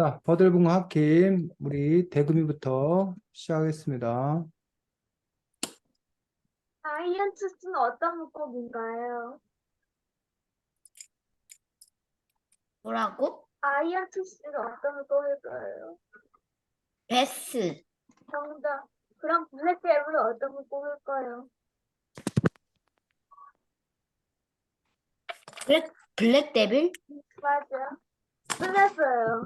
자, 버들붕어 합킴 우리 대금이부터 시작하겠습니다. 아이언투스는 어떤 물고기인가요? 뭐라고? 아이언투스는 어떤 물고기일까요? 베스. 정답. 그럼 블랙데블은 어떤 물고기일까요? 블랙데빌? 맞아. 끝났어요.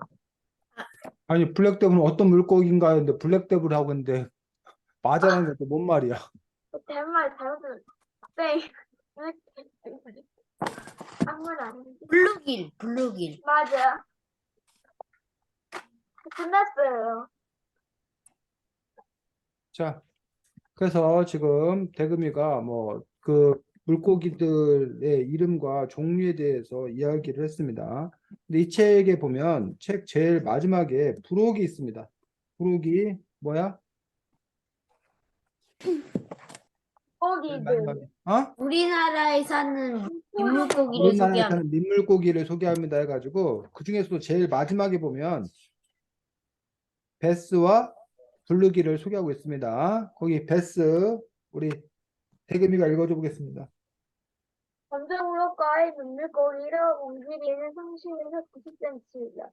아니, 블랙데블은 어떤 물고기인가요? 근데 블랙데블 하고 있는데 맞아라는 것도 뭔 말이야? 대말 잘못은 땡. 한말 아닌데. 블루길. 맞아. 끝났어요. 자, 그래서 지금 대금이가 그 물고기들의 이름과 종류에 대해서 이야기를 했습니다. 근데 이 책에 보면 책 제일 마지막에 부록이 있습니다. 부록이 뭐야? 제일 마지막에. 물고기들. 어? 우리나라에 사는 민물고기를 우리나라에 소개합니다. 사는 민물고기를 소개합니다 해가지고 그 중에서도 제일 마지막에 보면 베스와 블루기를 소개하고 있습니다. 거기 베스 우리 대금이가 읽어줘 보겠습니다. 검정우럭과의 민물고기로 몸길이는 30에서 90cm이다.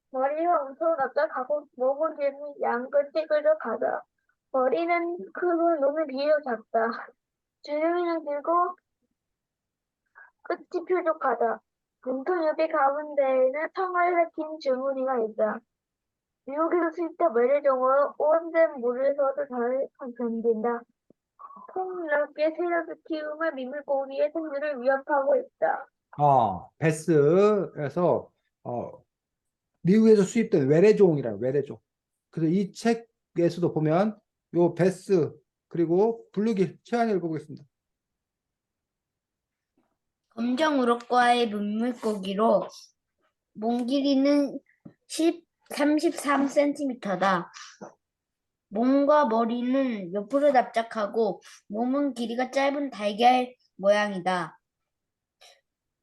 머리가 엄청 납작하고 목은 길고 양끝이 뾰족하다. 머리는 크고 눈은 비교 작다. 주름이는 길고 끝이 뾰족하다. 문통엽의 가운데에는 성을 лек힌 줄무늬가 있다. 미국에서 수입된 외래종으로 오염된 물에서도 잘 견딘다. 폭넓게 세력을 키우며 민물고기의 생존을 위협하고 있다. 베스에서 미국에서 수입된 외래종이라 외래종. 그래서 이 책에서도 보면 요 베스 그리고 블루길 최한이 읽어보겠습니다. 검정우럭과의 민물고기로 몸 길이는 33cm다. 몸과 머리는 옆으로 납작하고 몸은 길이가 짧은 달걀 모양이다.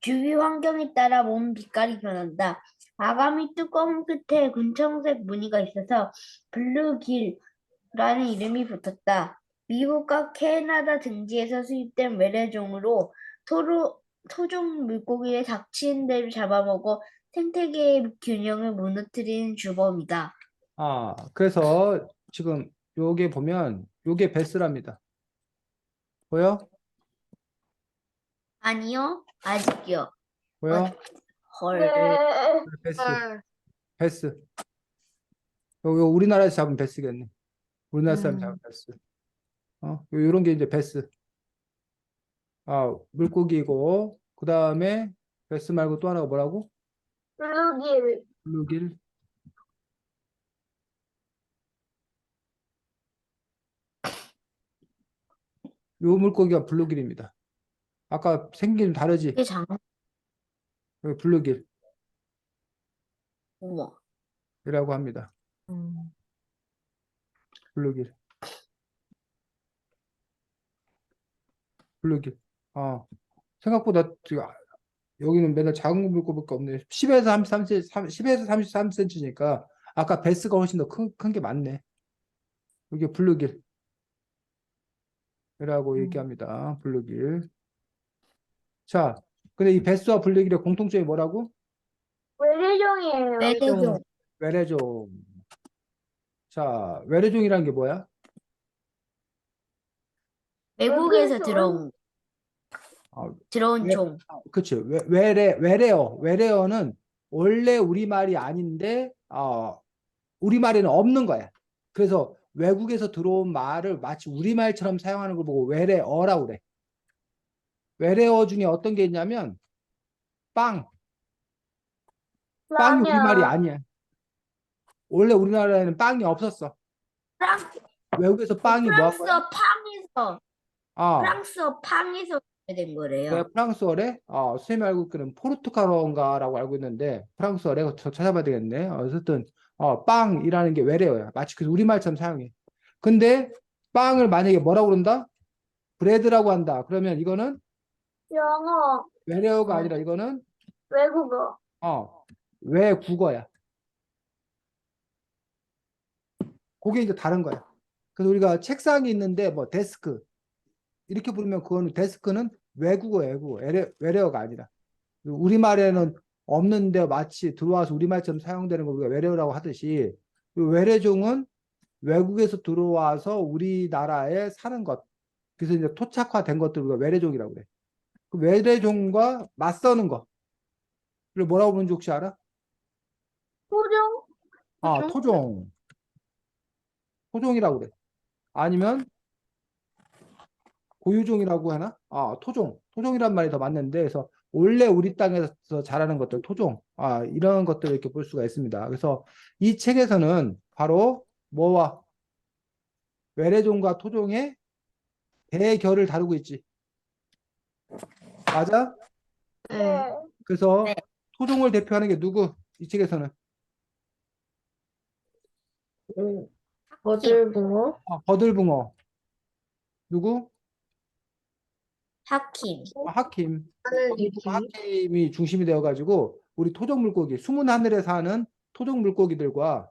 주위 환경에 따라 몸 빛깔이 변한다. 아가미 뚜껑 끝에 군청색 무늬가 있어서 블루길이라는 이름이 붙었다. 미국과 캐나다 등지에서 수입된 외래종으로 토종 물고기의 닥치는 대로 잡아먹어 생태계의 균형을 무너뜨리는 주범이다. 그래서 지금 요게 보면 요게 베스랍니다. 보여? 아니요, 아직이요. 보여? 헐. 네. 베스. 베스. 요 우리나라에서 잡은 베스겠네. 우리나라 사람 잡은 베스. 요런 게 이제 베스. 물고기고, 그 다음에 베스 말고 또 하나가 뭐라고? 블루길. 블루길. 요 물고기가 블루길입니다. 아까 생긴 좀 다르지? 이게 장, 여기 블루길이라고 우와. 합니다. 블루길. 블루길. 생각보다 여기는 맨날 작은 물고기밖에 없네. 10에서 33cm, 10에서 33cm니까 아까 베스가 훨씬 더 큰 게 많네. 이게 블루길이라고 얘기합니다. 블루길. 자, 근데 이 베스와 블루길의 공통점이 뭐라고? 외래종이에요. 외래종. 외래종. 자, 외래종이란 게 뭐야? 외국에서 외국에서 들어온 외, 종. 그치. 외래어는 원래 우리말이 아닌데, 우리말에는 없는 거야. 그래서 외국에서 들어온 말을 마치 우리말처럼 사용하는 걸 보고 외래어라고 그래. 외래어 중에 어떤 게 있냐면, 빵. 빵이 우리말이 라면. 아니야. 원래 우리나라에는 빵이 없었어. 프랑, 외국에서 빵이 뭐 한 거야? 프랑스어 팡에서, 아, 프랑스어 팡에서 된 내가 거래요. 프랑스어래? 선생님이 알고 있기는 포르투갈어인가라고 알고 있는데 프랑스어래? 그거 찾아봐야 되겠네. 어쨌든 빵이라는 게 외래어야. 마치 그 우리말처럼 사용해. 근데 빵을 만약에 뭐라고 그런다? 브레드라고 한다. 그러면 이거는 영어. 외래어가 아니라 이거는 외국어. 외국어야. 그게 이제 다른 거야. 그래서 우리가 책상이 있는데 뭐 데스크 이렇게 부르면 그거는 데스크는 외국어예요. 외래어가 아니라. 우리말에는 없는데 마치 들어와서 우리말처럼 사용되는 걸 우리가 외래어라고 하듯이 그 외래종은 외국에서 들어와서 우리나라에 사는 것. 그래서 이제 토착화된 것들 우리가 외래종이라고 그래. 그 외래종과 맞서는 거. 를 뭐라고 부르는지 혹시 알아? 토종? 아, 토종. 토종이라고 그래. 아니면 고유종이라고 하나? 아, 토종. 토종이란 말이 더 맞는데, 그래서 원래 우리 땅에서 자라는 것들, 토종. 아, 이런 것들을 이렇게 볼 수가 있습니다. 그래서 이 책에서는 바로 뭐와 외래종과 토종의 대결을 다루고 있지. 맞아? 네. 그래서 네. 토종을 대표하는 게 누구? 이 책에서는. 거들붕어, 아, 거들붕어. 누구? 하킴. 아, 하킴. 하늘이기, 하킴이 중심이 되어가지고 우리 토종 물고기, 숨은 하늘에 사는 토종 물고기들과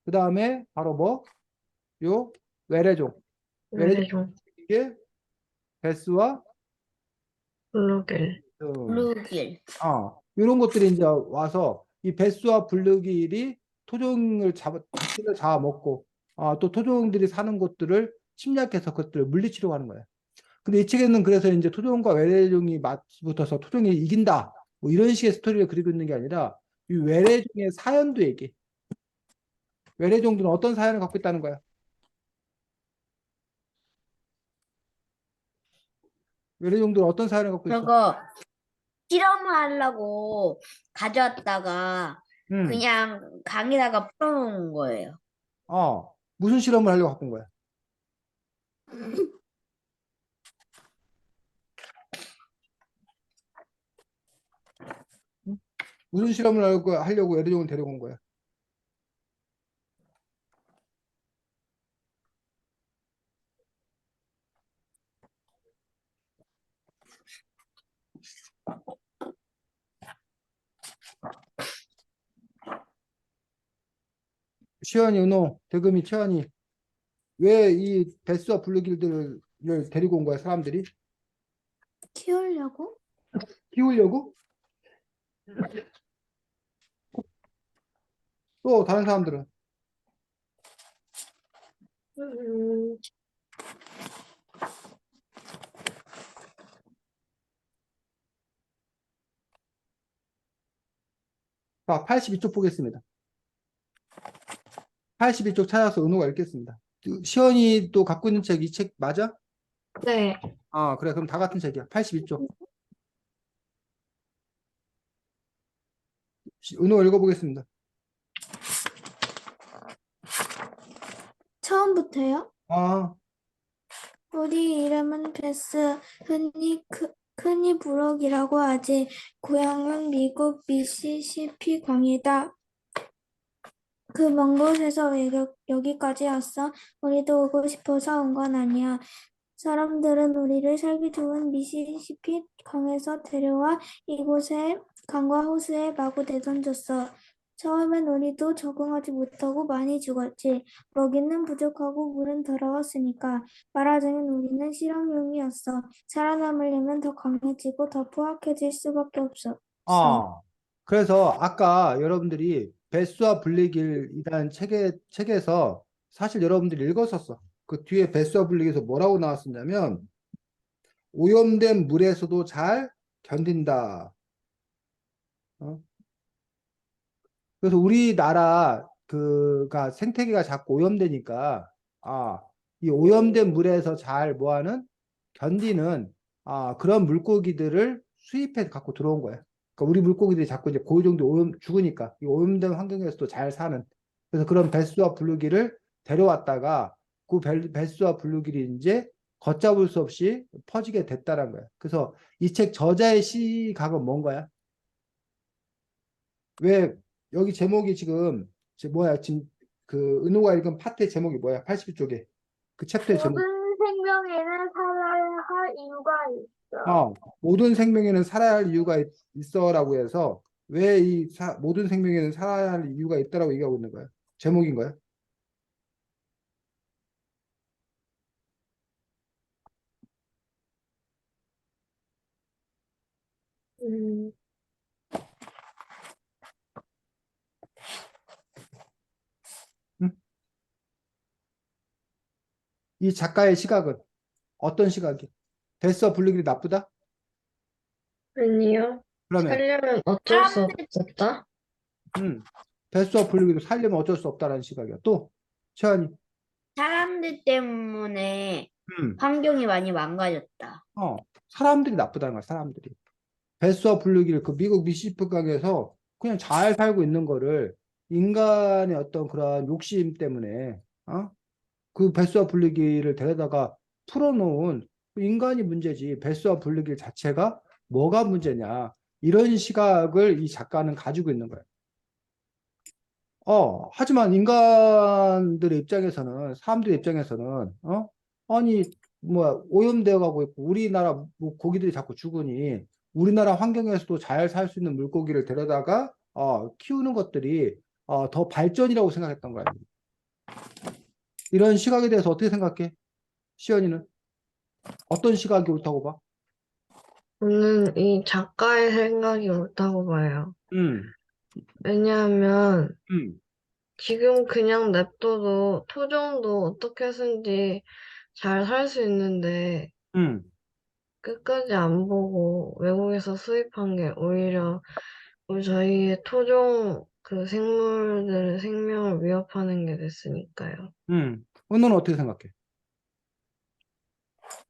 그 다음에 바로 뭐? 요 외래종. 외래종 외래종, 이게 베스와 블루길, 블루길. 이런 것들이 이제 와서 이 베스와 블루길이 토종을 잡아먹고 또 토종들이 사는 곳들을 침략해서 그것들을 물리치려고 하는 거예요. 근데 이 책에는 그래서 이제 토종과 외래종이 맞붙어서 토종이 이긴다. 뭐 이런 식의 스토리를 그리고 있는 게 아니라 이 외래종의 사연도 얘기해. 외래종들은 어떤 사연을 갖고 있다는 거야? 외래종들은 어떤 사연을 갖고 있어? 저거 실험을 하려고 가져왔다가 음, 그냥 강에다가 풀어놓은 거예요. 무슨 실험을 하려고 갖고 온 거야? 무슨 실험을 하려고 외래종을 데리고 온 거야? 시연이, 은호, 대금이, 채연이 왜 이 베스와 블루길들을 데리고 온 거야, 사람들이? 키우려고? 키우려고? 또 다른 사람들은? 음, 자, 82쪽 보겠습니다. 82쪽 찾아서 은호가 읽겠습니다. 시연이 또 갖고 있는 책, 이 책 맞아? 네, 그래. 그럼 다 같은 책이야. 82쪽. 은호가 읽어보겠습니다. 처음부터요? 아, 우리 이름은 베스, 흔히 부럭이라고 하지. 고향은 미국 미시시피 강이다. 그 먼 곳에서 왜 여기까지 왔어? 우리도 오고 싶어서 온 건 아니야. 사람들은 우리를 살기 좋은 미시시피 강에서 데려와 이곳에 강과 호수에 마구 내던졌어. 처음엔 우리도 적응하지 못하고 많이 죽었지. 먹이는 부족하고 물은 더러웠으니까. 말하자면 우리는 실험용이었어. 살아남으려면 더 강해지고 더 포악해질 수밖에 없었어. 그래서 아까 여러분들이 베스와 블리길이라는 책에서 사실 여러분들이 읽었었어. 그 뒤에 베스와 블리길에서 뭐라고 나왔었냐면 오염된 물에서도 잘 견딘다. 어? 그래서 우리나라 그가 생태계가 자꾸 오염되니까 이 오염된 물에서 잘 뭐하는 견디는 그런 물고기들을 수입해 갖고 들어온 거야. 그러니까 우리 물고기들이 자꾸 이제 고유종도 죽으니까 이 오염된 환경에서도 잘 사는 그래서 그런 베스와 블루기를 데려왔다가 그 베스와 블루길이 이제 걷잡을 수 없이 퍼지게 됐다는 거야. 그래서 이 책 저자의 시각은 뭔 거야? 왜 여기 제목이 지금 뭐야 지금 그 은호가 읽은 파트의 제목이 뭐야? 82쪽에 그 챕터의 제목. 모든 생명에는 살아야 할 이유가 있어. 모든 생명에는 살아야 할 이유가 있어라고 해서 왜 이 모든 생명에는 살아야 할 이유가 있다라고 얘기하고 있는 거야? 제목인 거야? 음, 응? 이 작가의 시각은 어떤 시각이? 됐어, 분리기이 나쁘다? 아니요. 그러면 살려면 어쩔 수 사람들, 없었다. 배수와 분리기도 살려면 어쩔 수 없다라는 시각이야. 또 채연이, 사람들 때문에 음, 환경이 많이 망가졌다. 사람들이 나쁘다는 거야. 사람들이 배수와 분리기를 그 미국 미시시피 강에서 그냥 잘 살고 있는 거를 인간의 어떤 그런 욕심 때문에 그 배수와 분리기를 데려다가 풀어놓은 그 인간이 문제지 배수와 분리기 자체가 뭐가 문제냐 이런 시각을 이 작가는 가지고 있는 거야. 하지만 인간들의 입장에서는, 사람들의 입장에서는, 아니, 뭐, 오염되어 가고 있고, 우리나라 뭐 고기들이 자꾸 죽으니, 우리나라 환경에서도 잘 살 수 있는 물고기를 데려다가, 키우는 것들이, 더 발전이라고 생각했던 거야. 이런 시각에 대해서 어떻게 생각해? 시연이는? 어떤 시각이 옳다고 봐? 저는 이 작가의 생각이 옳다고 봐요. 음, 왜냐하면 음, 지금 그냥 냅둬도 토종도 어떻게 해서든지 잘 살 수 있는데 음, 끝까지 안 보고 외국에서 수입한 게 오히려 저희의 토종 그 생물들의 생명을 위협하는 게 됐으니까요. 너는 어떻게 생각해?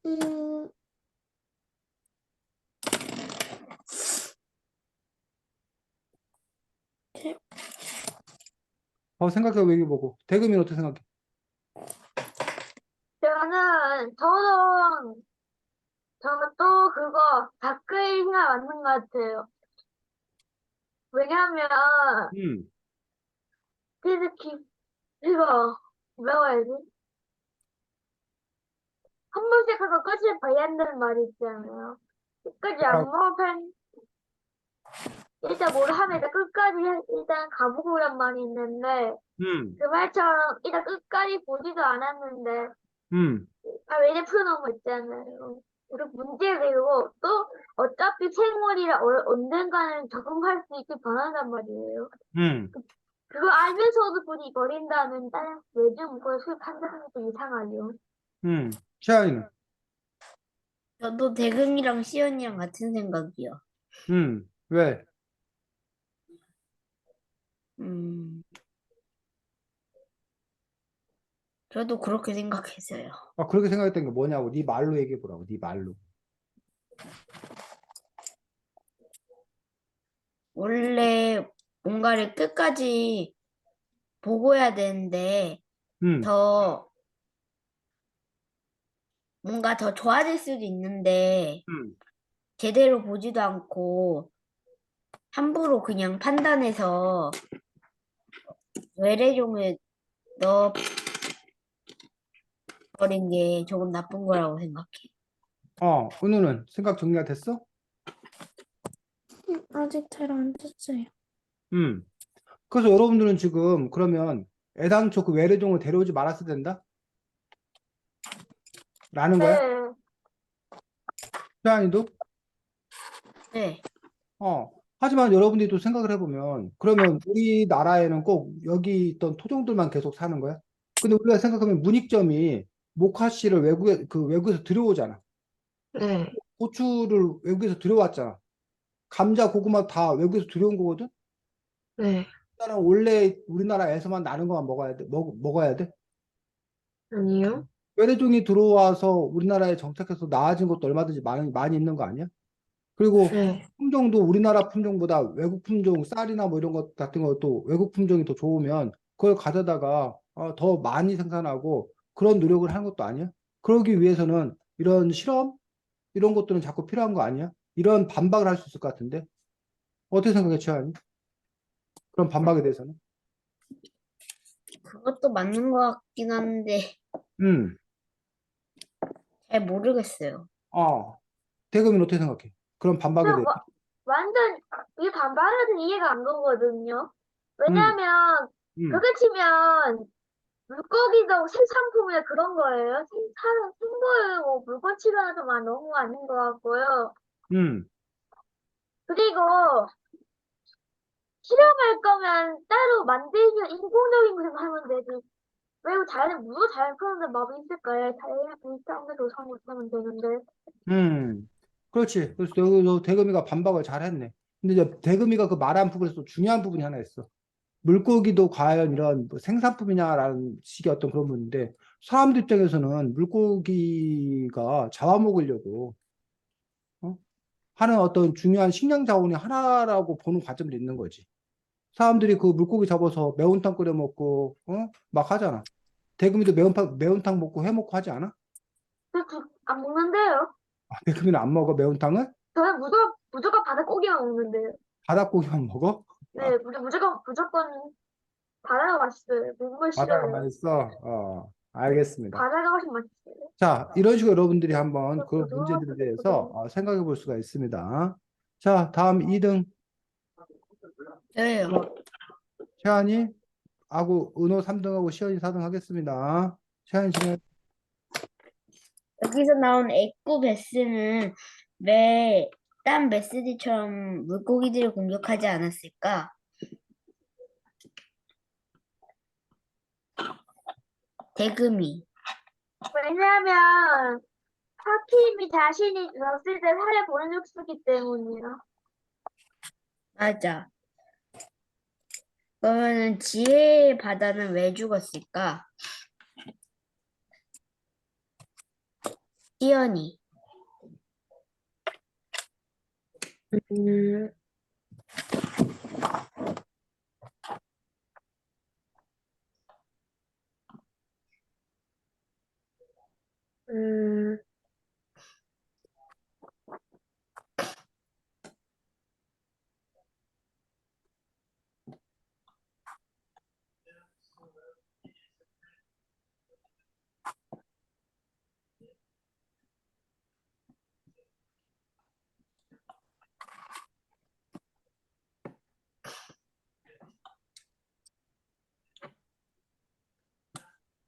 음, 생각해, 얘기해보고. 대금이는 어떻게 생각해? 저도 그거 댓글이 맞는 것 같아요. 왜냐면 음, 특히 이거 뭐라고 해야지? 한 번씩 하고 끝을 봐야 한다는 말이 있잖아요. 끝까지 안 뭐라고? 보면 일단 뭘 하면 일단 끝까지 일단 가보고란 말이 있는데 음, 그 말처럼 일단 끝까지 보지도 않았는데 음, 왜냐 풀어놓은 거 있잖아요. 우리 문제 되고 또 어차피 생물이라 언젠가는 적응할 수 있게 변한단 말이에요. 음. 그거 알면서도 굳이 버린다면 다른 요즘 그걸 수입한다는 것도 이상하죠. 최아이는? 저도 대금이랑 시연이랑 같은 생각이요. 왜? 음, 저도 그렇게 생각했어요. 그렇게 생각했던 게 뭐냐고, 네 말로 얘기해 보라고, 네 말로. 원래 뭔가를 끝까지 보고 해야 되는데 음, 더 뭔가 더 좋아질 수도 있는데 음, 제대로 보지도 않고 함부로 그냥 판단해서 외래종을 넣어버린 게 조금 나쁜 거라고 생각해. 은우는 생각 정리가 됐어? 아직 잘 안 됐어요. 음. 그래서 여러분들은 지금 그러면 애당초 그 외래종을 데려오지 말았어야 된다? 라는 거야? 네. 최아이도? 네. 하지만 여러분들이 또 생각을 해보면, 그러면 우리나라에는 꼭 여기 있던 토종들만 계속 사는 거야? 근데 우리가 생각하면 문익점이 모카씨를 외국에서 들여오잖아. 네, 고추를 외국에서 들여왔잖아. 감자, 고구마 다 외국에서 들여온 거거든? 네, 나는 원래 우리나라에서만 나는 것만 먹어야 돼. 먹어야 돼. 아니요, 외래종이 들어와서 우리나라에 정착해서 나아진 것도 얼마든지 많이 있는 거 아니야? 그리고 네, 품종도 우리나라 품종보다 외국 품종, 쌀이나 뭐 이런 것 같은 것도 외국 품종이 더 좋으면 그걸 가져다가 더 많이 생산하고 그런 노력을 하는 것도 아니야? 그러기 위해서는 이런 실험? 이런 것들은 자꾸 필요한 거 아니야? 이런 반박을 할 수 있을 것 같은데? 어떻게 생각해, 최하니? 그런 반박에 대해서는? 그것도 맞는 것 같긴 한데 음, 잘 모르겠어요. 대금이는 어떻게 생각해? 그런 반박에 저 대해서? 완전 이 반발은 이해가 안 가거든요. 음, 왜냐면 음, 그렇게 치면 물고기도 생산품이나 그런 거예요. 생물 뭐 물건 치료하는 좀 너무 아닌 것 같고요. 음. 그리고 실험할 거면 따로 만들면 인공적인 것을 하면 되지. 왜 자연, 무도 자연 푸는데 마음이 있을까요? 자연 일상대로 조성 못하면 되는데. 그렇지. 그래서 너 대금이가 반박을 잘 했네. 근데 이제 대금이가 그 말한 부분에서 또 중요한 부분이 하나 있어. 물고기도 과연 이런 뭐 생산품이냐라는 식의 어떤 그런 부분인데, 사람들 입장에서는 물고기가 잡아먹으려고 어? 하는 어떤 중요한 식량 자원이 하나라고 보는 관점도 있는 거지. 사람들이 그 물고기 잡아서 매운탕 끓여 먹고, 막 하잖아. 대금이도 매운탕 먹고 해 먹고 하지 않아? 안 먹는데요. 대금이는 안 먹어, 매운탕은? 저는 무조건 바닷고기만 먹는데요. 바닷고기만 먹어? 네, 무조건 바다가 맛있어요. 물물 바다가 싫어요. 맛있어? 알겠습니다. 바다가 훨씬 맛있어요. 자, 이런 식으로 여러분들이 한번 그 고등어, 문제들에 대해서 고등어. 생각해 볼 수가 있습니다. 자, 다음 2등 저요. 채환이 하고 은호 3등하고 시연이 4등 하겠습니다. 채환이 진행. 여기서 나온 에쿠 베스는 왜 딴 메시지처럼 물고기들을 공격하지 않았을까? 대금이. 왜냐면 하킴이 자신이 죽었을 때 살해 보내줬기 때문이야. 맞아. 그러면은 지혜의 바다는 왜 죽었을까? 시연이. 음, 음,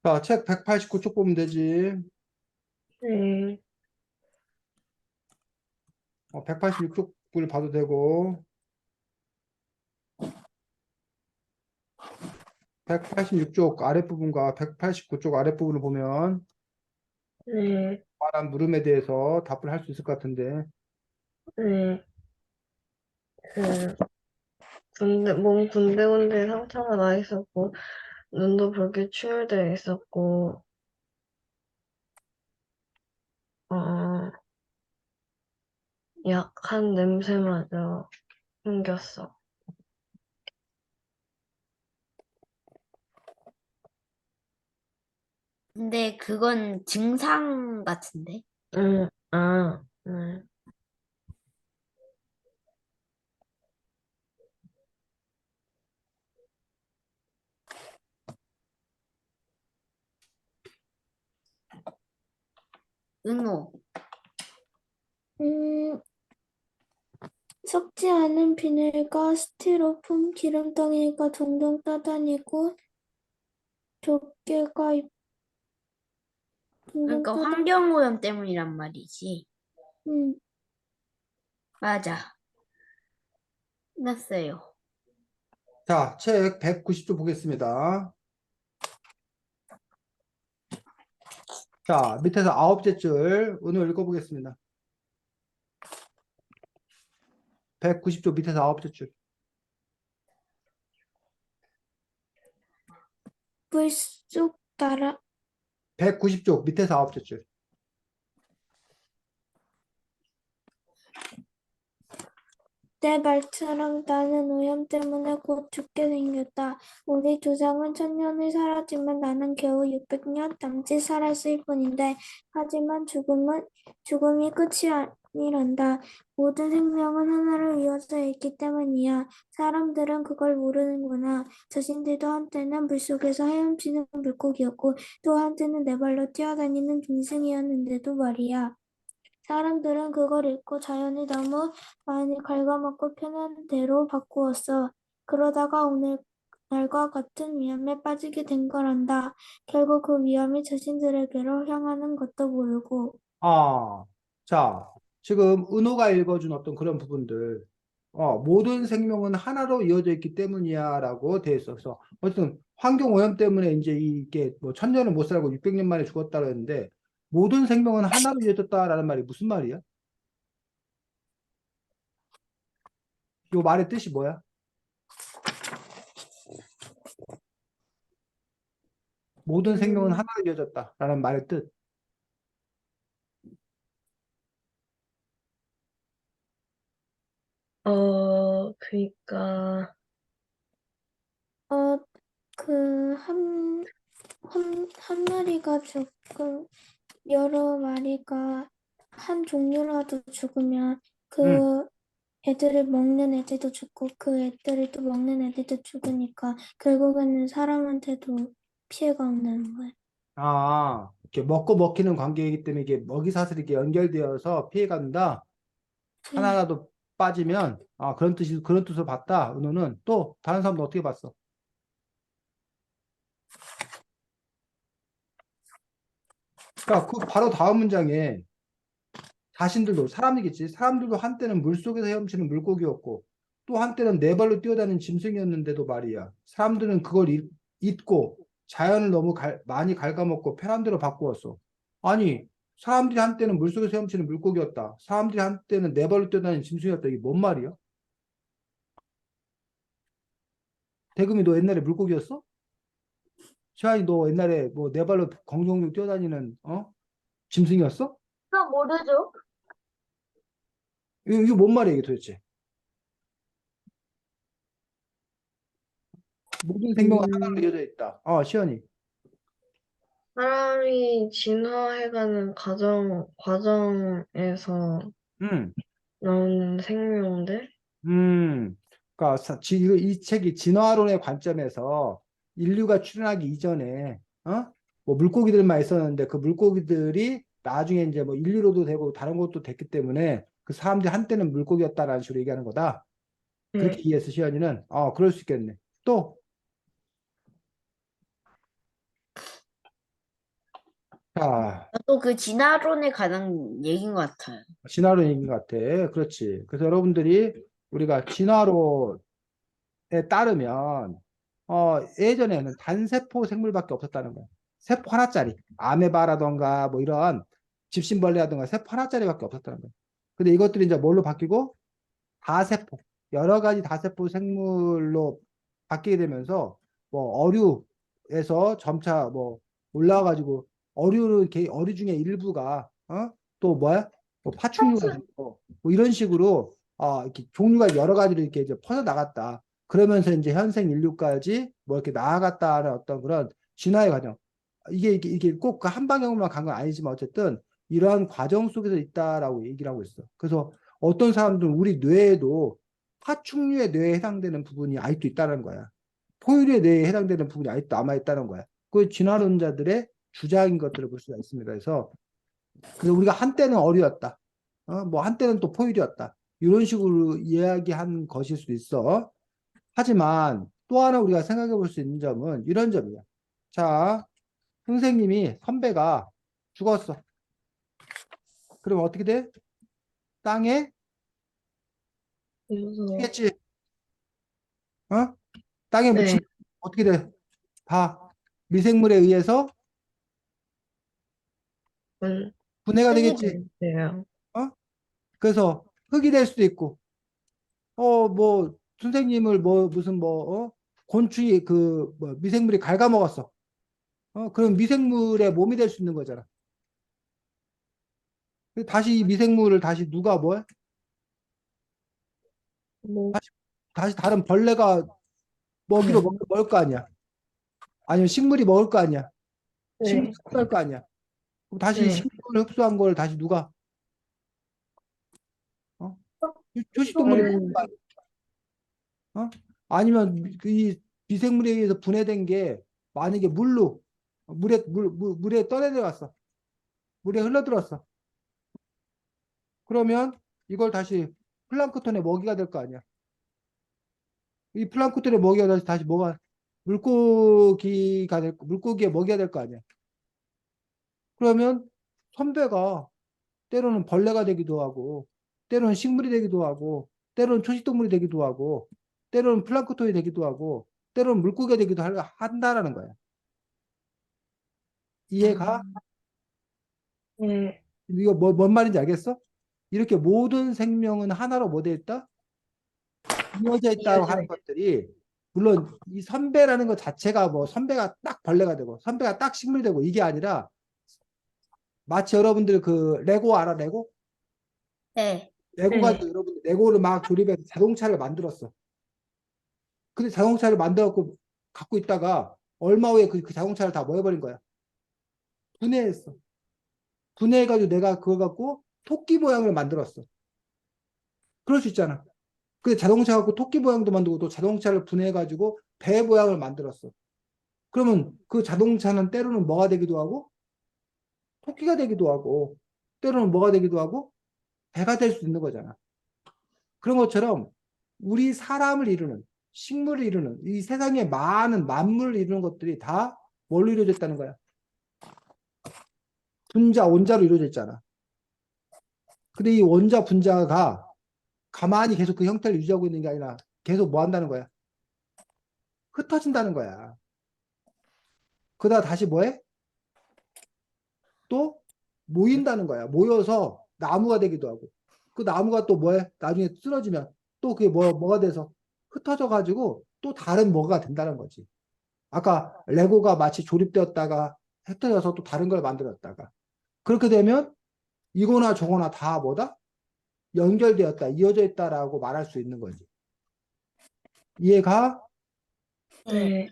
자, 책 189쪽 보면 되지. 네, 186쪽을 봐도 되고, 186쪽 아랫부분과 189쪽 아랫부분을 보면 네, 말한 물음에 대해서 답을 할 수 있을 것 같은데, 네. 몸 군데군데 상처가 나 있었고, 눈도 붉게 충혈되어 있었고, 어, 약한 냄새마저 풍겼어. 근데 그건 증상 같은데? 네. 음, 은호. 썩지 않은 비닐과 스티로폼, 기름덩이가 동동 떠다니고 조개가 동동 그러니까 떠다니. 환경오염 때문이란 말이지. 음, 맞아. 끝났어요. 자, 책 190쪽 보겠습니다. 자, 밑에서 아홉째 줄, 오늘 읽어보겠습니다. 190쪽 밑에서 아홉째 줄. 불쑥 따라 190쪽 밑에서 아홉째 줄. 내 말처럼 나는 오염 때문에 곧 죽게 생겼다. 우리 조상은 1000년을 살았지만 나는 겨우 600년 남짓 살았을 뿐인데, 하지만 죽음이 끝이 아니란다. 모든 생명은 하나를 이어서 있기 때문이야. 사람들은 그걸 모르는구나. 자신들도 한때는 물속에서 헤엄치는 물고기였고, 또 한때는 네 발로 뛰어다니는 짐승이었는데도 말이야. 사람들은 그걸 읽고 자연이 너무 많이 갉아먹고 편한 대로 바꾸었어. 그러다가 오늘날과 같은 위험에 빠지게 된 거란다. 결국 그 위험이 자신들에게로 향하는 것도 모르고. 자, 지금 은호가 읽어준 어떤 그런 부분들. 모든 생명은 하나로 이어져 있기 때문이야라고 돼 있어. 그래서 어쨌든 환경 오염 때문에 이제 이게 뭐 1000년을 못 살고 600년 만에 죽었다고 했는데 모든 생명은 하나로 이어졌다라는 말이 무슨 말이야? 이 말의 뜻이 뭐야? 모든 생명은 음, 하나로 이어졌다라는 말의 뜻. 그니까, 어, 그, 한 마리가 죽고, 여러 마리가 한 종류라도 죽으면 음. 그 애들을 먹는 애들도 죽고 그 애들을 또 먹는 애들도 죽으니까 결국에는 사람한테도 피해가 온다는 거예요. 이렇게 먹고 먹히는 관계이기 때문에 이게 먹이 사슬이 이렇게 연결되어서 피해가 된다. 네. 하나라도 빠지면 그런 뜻으로 봤다. 은호는 또 다른 사람도 어떻게 봤어? 그러니까 그 바로 다음 문장에 자신들도 사람이겠지. 사람들도 한때는 물속에서 헤엄치는 물고기였고 또 한때는 네 발로 뛰어다니는 짐승이었는데도 말이야. 사람들은 그걸 잊고 자연을 너무 많이 갉아먹고 편한 대로 바꾸었어. 아니, 사람들이 한때는 물속에서 헤엄치는 물고기였다. 사람들이 한때는 네 발로 뛰어다니는 짐승이었다. 이게 뭔 말이야? 대금이 너 옛날에 물고기였어? 시환이 너 옛날에 뭐 네 발로 공중을 뛰어다니는 짐승이었어? 그건 모르죠. 이거 뭔 말이야 이게 도대체? 모든 생명은 하나로 음, 이어져 있다. 시연이. 사람이 진화해가는 과정에서 음, 나오는 생명들? 그러니까 이 책이 진화론의 관점에서 인류가 출현하기 이전에 뭐 물고기들만 있었는데 그 물고기들이 나중에 이제 뭐 인류로도 되고 다른 것도 됐기 때문에 그 사람들이 한때는 물고기였다라는 식으로 얘기하는 거다. 그렇게 네. 이해해서 시연이는 그럴 수 있겠네. 또 자, 또 그 진화론에 관한 얘기인 것 같아요. 진화론인 것 같아. 그렇지. 그래서 여러분들이 우리가 진화론에 따르면 예전에는 단세포 생물밖에 없었다는 거야. 세포 하나짜리. 아메바라던가 뭐 이런 집신벌레라던가 세포 하나짜리밖에 없었다는 거야. 근데 이것들이 이제 뭘로 바뀌고 다세포, 여러 가지 다세포 생물로 바뀌게 되면서 뭐 어류에서 점차 뭐 올라와가지고 어류 중에 일부가 또 뭐야 뭐 파충류가 파충. 되고 뭐 이런 식으로 이렇게 종류가 여러 가지로 이렇게 이제 퍼져 나갔다. 그러면서 이제 현생 인류까지 뭐 이렇게 나아갔다는 어떤 그런 진화의 과정. 이게 꼭 그 한 방향으로만 간 건 아니지만 어쨌든 이러한 과정 속에서 있다라고 얘기를 하고 있어. 그래서 어떤 사람들은 우리 뇌에도 파충류의 뇌에 해당되는 부분이 아직도 있다는 거야. 포유류의 뇌에 해당되는 부분이 아직도 남아있다는 거야. 그 진화론자들의 주장인 것들을 볼 수가 있습니다. 그래서 우리가 한때는 어류였다. 뭐 한때는 또 포유류였다. 이런 식으로 이야기한 것일 수도 있어. 하지만 또 하나 우리가 생각해 볼 수 있는 점은 이런 점이야. 자, 선배가 죽었어. 그럼 어떻게 돼? 땅에 그래서, 묻히겠지. 어? 땅에 네. 묻히면 어떻게 돼? 다 미생물에 의해서 음, 분해가 흙이 되겠지. 돼요. 어? 그래서 흙이 될 수도 있고, 뭐 선생님을 뭐 무슨 곤충이 뭐 미생물이 갉아먹었어. 그럼 미생물의 몸이 될 수 있는 거잖아. 다시 이 미생물을 다시 누가 뭐 뭐, 다시 다시 다른 벌레가 먹이로 네. 먹을 거 아니야. 아니면 식물이 먹을 거 아니야. 식물이 네. 흡수할 거 아니야. 그럼 다시 네. 식물을 흡수한 걸 다시 누가 어? 초식동물이 먹을 다른, 거 아니야. 어? 아니면 이 미생물에 의해서 분해된 게 만약에 물에 떠내려갔어. 물에 흘러들었어. 그러면 이걸 다시 플랑크톤의 먹이가 될 거 아니야. 이 플랑크톤의 먹이가 다시 뭐가 물고기의 먹이가 될 거 아니야. 그러면 선배가 때로는 벌레가 되기도 하고, 때로는 식물이 되기도 하고, 때로는 초식동물이 되기도 하고, 때로는 플랑크톤이 되기도 하고, 때로는 물고기가 되기도 한다라는 거야. 이해가? 네. 이거 뭔 말인지 알겠어? 이렇게 모든 생명은 하나로 뭐 돼 있다? 이어져 있다고 이어져 하는 것들이, 물론 이 선배라는 것 자체가 뭐 선배가 딱 벌레가 되고 선배가 딱 식물이 되고 이게 아니라, 마치 여러분들 그 레고 알아? 레고? 네. 레고 네. 가지고 여러분들 레고를 막 조립해서 자동차를 만들었어. 근데 자동차를 만들었고 갖고 있다가 얼마 후에 그 자동차를 다 뭐 해버린 거야? 분해했어. 분해해가지고 내가 그걸 갖고 토끼 모양을 만들었어. 그럴 수 있잖아. 근데 자동차 갖고 토끼 모양도 만들고 또 자동차를 분해해가지고 배 모양을 만들었어. 그러면 그 자동차는 때로는 뭐가 되기도 하고 토끼가 되기도 하고 때로는 뭐가 되기도 하고 배가 될 수 있는 거잖아. 그런 것처럼 우리 사람을 이루는, 식물을 이루는, 이 세상에 많은 만물을 이루는 것들이 다 뭘로 이루어져 있다는 거야? 분자, 원자로 이루어져 있잖아. 근데 이 원자, 분자가 가만히 계속 그 형태를 유지하고 있는 게 아니라 계속 뭐 한다는 거야? 흩어진다는 거야. 그러다 다시 뭐해? 또 모인다는 거야. 모여서 나무가 되기도 하고. 그 나무가 또 뭐해? 나중에 쓰러지면 또 그게 뭐가 돼서 흩어져 가지고 또 다른 뭐가 된다는 거지. 아까 레고가 마치 조립되었다가 흩어져서 또 다른 걸 만들었다가. 그렇게 되면 이거나 저거나 다 뭐다? 연결되었다, 이어져 있다라고 말할 수 있는 거지. 이해가? 네.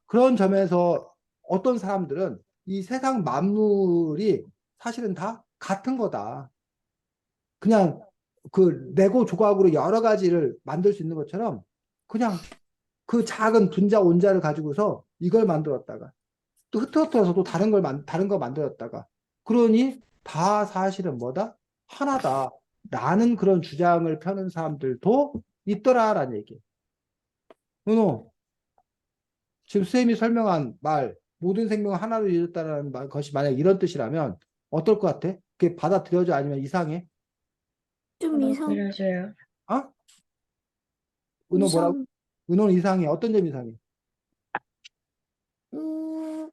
그런 점에서 어떤 사람들은 이 세상 만물이 사실은 다 같은 거다. 그냥 그 레고 조각으로 여러 가지를 만들 수 있는 것처럼 그냥 그 작은 분자 원자를 가지고서 이걸 만들었다가 또 흩어져서 또 다른 거 만들었다가 그러니 다 사실은 뭐다? 하나다. 라는 그런 주장을 펴는 사람들도 있더라라는 얘기. 은호, 지금 쌤이 설명한 말, 모든 생명은 하나로 이루었다는 것이 만약 이런 뜻이라면 어떨 것 같아? 그게 받아들여져 아니면 이상해? 좀 받아들여져요. 어? 은호 뭐라고? 이상, 은호는 이상해. 어떤 점이 이상해? 음,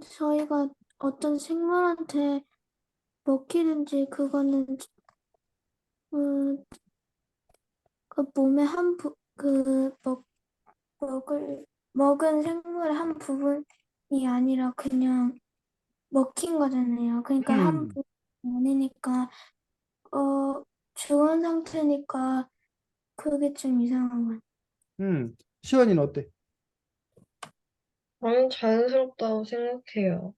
저희가 어떤 생물한테 먹히든지 그거는 그, 그 몸의 먹은 생물의 한 부분이 아니라 그냥 먹힌 거잖아요. 그러니까 한 음, 부분이 아니니까 죽은 상태니까 그게 좀 이상한 것 시연이는 어때? 저는 자연스럽다고 생각해요.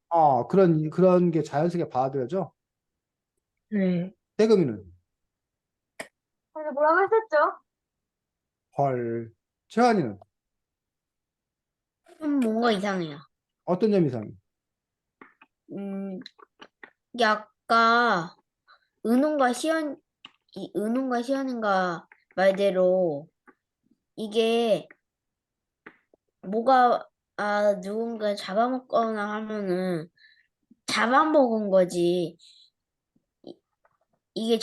그런 게 자연스럽게 받아들여져? 네. 태금이는? 근데 뭐라고 했었죠? 헐. 채환이는? 뭔가 이상해요. 어떤 점이 이상해? 음, 이게 아까 은혼과 시연인가 말대로 이게 뭐가 누군가 잡아먹거나 하면은 잡아먹은 거지. 이- 이게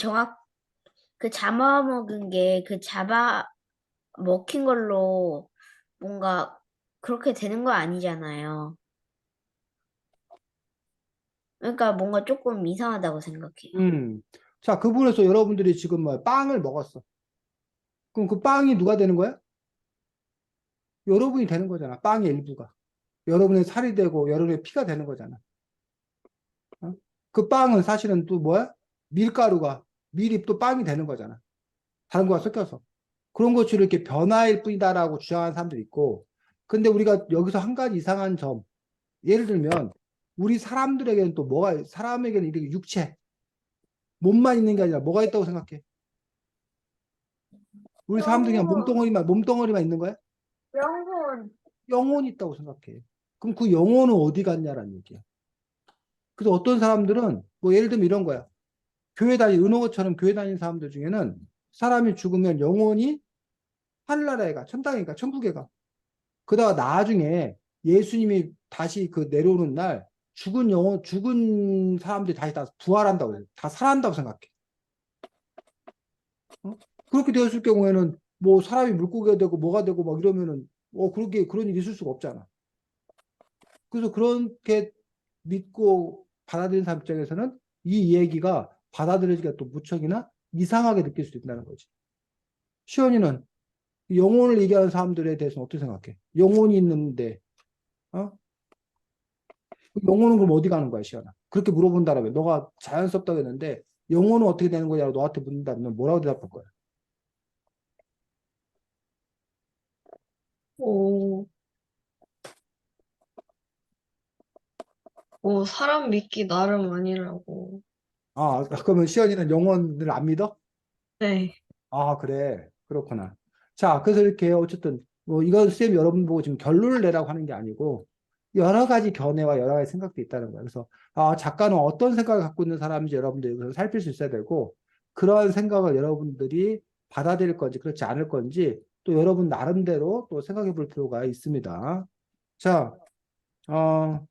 그 잡아먹은 게 그 잡아먹힌 걸로 뭔가 그렇게 되는 거 아니잖아요. 그러니까 뭔가 조금 이상하다고 생각해요. 자, 그 부분에서 여러분들이 지금 뭐 빵을 먹었어. 그럼 그 빵이 누가 되는 거야? 여러분이 되는 거잖아. 빵의 일부가. 여러분의 살이 되고 여러분의 피가 되는 거잖아. 어? 그 빵은 사실은 또 뭐야? 밀이 또 빵이 되는 거잖아. 다른 거가 섞여서. 그런 것이 이렇게 변화일 뿐이다라고 주장하는 사람들이 있고, 근데 우리가 여기서 한 가지 이상한 점, 예를 들면, 우리 사람들에게는 또 사람에게는 이렇게 육체, 몸만 있는 게 아니라 뭐가 있다고 생각해? 우리 사람들이 그냥 영혼, 몸뚱어리만 있는 거야? 영혼. 영혼이 있다고 생각해. 그럼 그 영혼은 어디 갔냐라는 얘기야. 그래서 어떤 사람들은, 뭐 예를 들면 이런 거야. 은호처럼 교회 다니는 사람들 중에는 사람이 죽으면 영혼이 하늘나라에 가, 천당에 가, 천국에 가. 그러다가 나중에 예수님이 다시 그 내려오는 날 죽은 사람들이 다시 다 부활한다고 해요. 다 살아난다고 생각해. 어? 그렇게 되었을 경우에는 뭐 사람이 물고기가 되고 뭐가 되고 막 이러면은 그런 일이 있을 수가 없잖아. 그래서 그렇게 믿고 받아들이는 사람 입장에서는 이 얘기가 받아들여지기가 또 무척이나 이상하게 느낄 수도 있다는 거지. 시연이는 영혼을 얘기하는 사람들에 대해서는 어떻게 생각해? 영혼이 있는데, 어? 영혼은 그럼 어디 가는 거야, 시연아? 그렇게 물어본다라면, 너가 자연스럽다고 했는데, 영혼은 어떻게 되는 거냐고 너한테 묻는다면 뭐라고 대답할 거야? 오, 사람 믿기 나름 아니라고. 그러면 시연이는 영혼을 안 믿어? 네. 그래. 그렇구나. 자, 그래서 이렇게 어쨌든, 뭐, 이건 쌤 여러분 보고 지금 결론을 내라고 하는 게 아니고, 여러 가지 견해와 여러 가지 생각도 있다는 거예요. 그래서, 작가는 어떤 생각을 갖고 있는 사람인지 여러분들이 여기서 살필 수 있어야 되고, 그러한 생각을 여러분들이 받아들일 건지, 그렇지 않을 건지, 또 여러분 나름대로 또 생각해 볼 필요가 있습니다. 자, 어,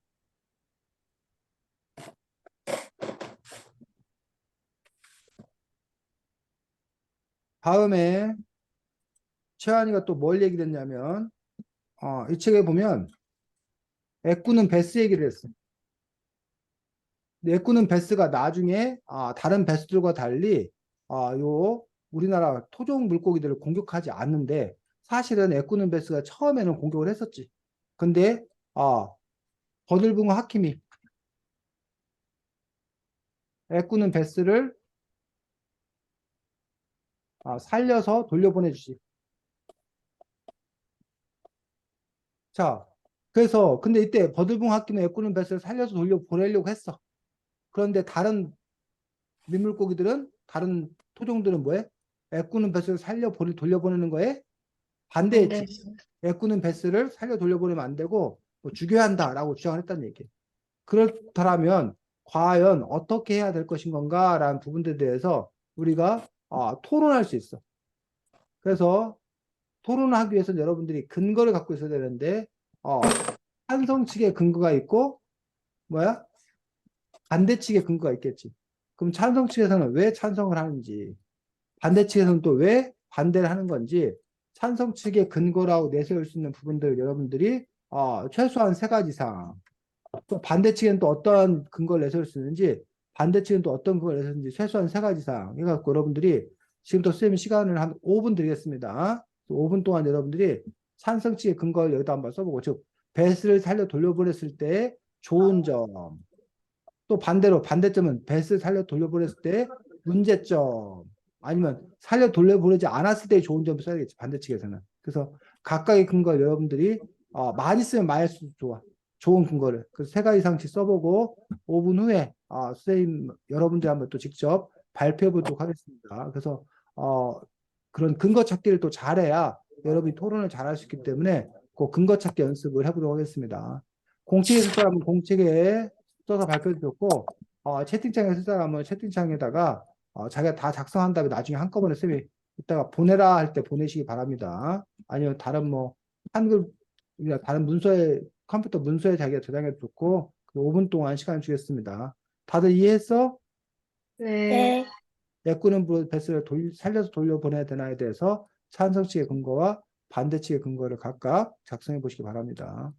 다음에 최한이가 또 뭘 얘기했냐면, 이 책에 보면, 애꾸는 베스 얘기를 했어. 내꾸는 베스가 나중에 다른 베스들과 달리 요 우리나라 토종 물고기들을 공격하지 않는데 사실은 애꾸는 베스가 처음에는 공격을 했었지. 근데 버들붕어 하킴이 애꾸는 베스를 살려서 돌려보내주지. 자, 그래서 근데 이때 버들붕어 하킴이 애꾸는 베스를 살려서 돌려보내려고 했어. 그런데 다른 민물고기들은 다른 토종들은 뭐해? 애꾸는 베스를 돌려보내는 거에 근데, 반대했지. 애꾸는 베스를 살려 돌려보내면 안 되고 뭐 죽여야 한다라고 주장을 했다는 얘기예요. 그렇다면 과연 어떻게 해야 될 것인 건가라는 부분들에 대해서 우리가 토론할 수 있어. 그래서 토론을 하기 위해서는 여러분들이 근거를 갖고 있어야 되는데 찬성 측의 근거가 있고 뭐야? 반대 측의 근거가 있겠지. 그럼 찬성 측에서는 왜 찬성을 하는지 반대 측에서는 또 왜 반대를 하는 건지 찬성 측의 근거라고 내세울 수 있는 부분들 여러분들이 최소한 세 가지 이상 또 반대 측에는 또 어떤 근거를 내세울 수 있는지 반대 측은 또 어떤 근거를 내세울 수 있는지 최소한 세 가지 이상 해갖고 여러분들이 지금부터 선생님 시간을 한 5분 드리겠습니다. 5분 동안 여러분들이 찬성 측의 근거를 여기다 한번 써보고 즉 배스를 살려 돌려보냈을 때 좋은 점 또 반대로 반대점은 배스 살려 돌려보냈을 때 문제점 아니면 살려 돌려보내지 않았을 때 좋은 점을 써야겠지 반대 측에서는. 그래서 각각의 근거 여러분들이 많이 쓰면 많이 할수록 좋아. 좋은 근거를. 그래서 세 가지 이상씩 써보고 5분 후에 선생님 여러분들이 한번 또 직접 발표해 보도록 하겠습니다. 그래서 그런 근거 찾기를 또 잘해야 여러분이 토론을 잘할 수 있기 때문에 그 근거 찾기 연습을 해보도록 하겠습니다. 공책에 쓸 사람은 공책에 써서 발표해 주셨고 채팅창에 쓸 사람은 채팅창에다가 자기가 다 작성한 다음에 나중에 한꺼번에 쌤이 이따가 보내라 할 때 보내시기 바랍니다. 아니면 다른 뭐 한글 다른 문서에 컴퓨터 문서에 자기가 저장해 뒀고 5분 동안 시간 주겠습니다. 다들 이해했어? 네. 애꾸는 배스를 살려서 돌려보내야 되나에 대해서 찬성 측의 근거와 반대 측의 근거를 각각 작성해 보시기 바랍니다.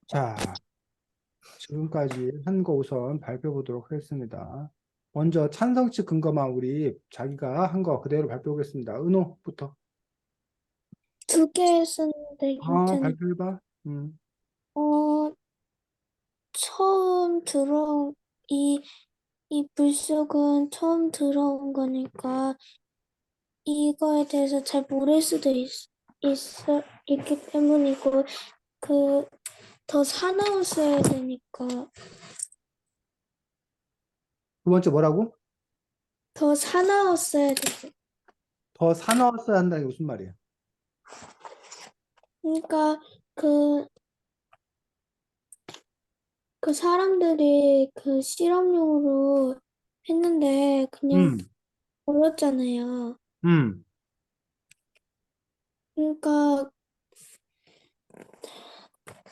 자, 지금까지 한 거 우선 발표해 보도록 하겠습니다. 먼저 찬성치 근거만 우리 자기가 한 거 그대로 발표해 보겠습니다. 은호부터. 2개 했었는데 괜찮아요. 발표해봐. 어, 처음 들어온 이 불쑥은 처음 들어온 거니까 이거에 대해서 잘 모를 수도 있기 때문이고 더 사나웠어야 되니까 두 번째 뭐라고? 더 사나웠어야 돼. 더 사나웠어야 한다는 게 무슨 말이야? 그러니까 그 사람들이 그 실험용으로 했는데 그냥 음, 버렸잖아요. 음. 그러니까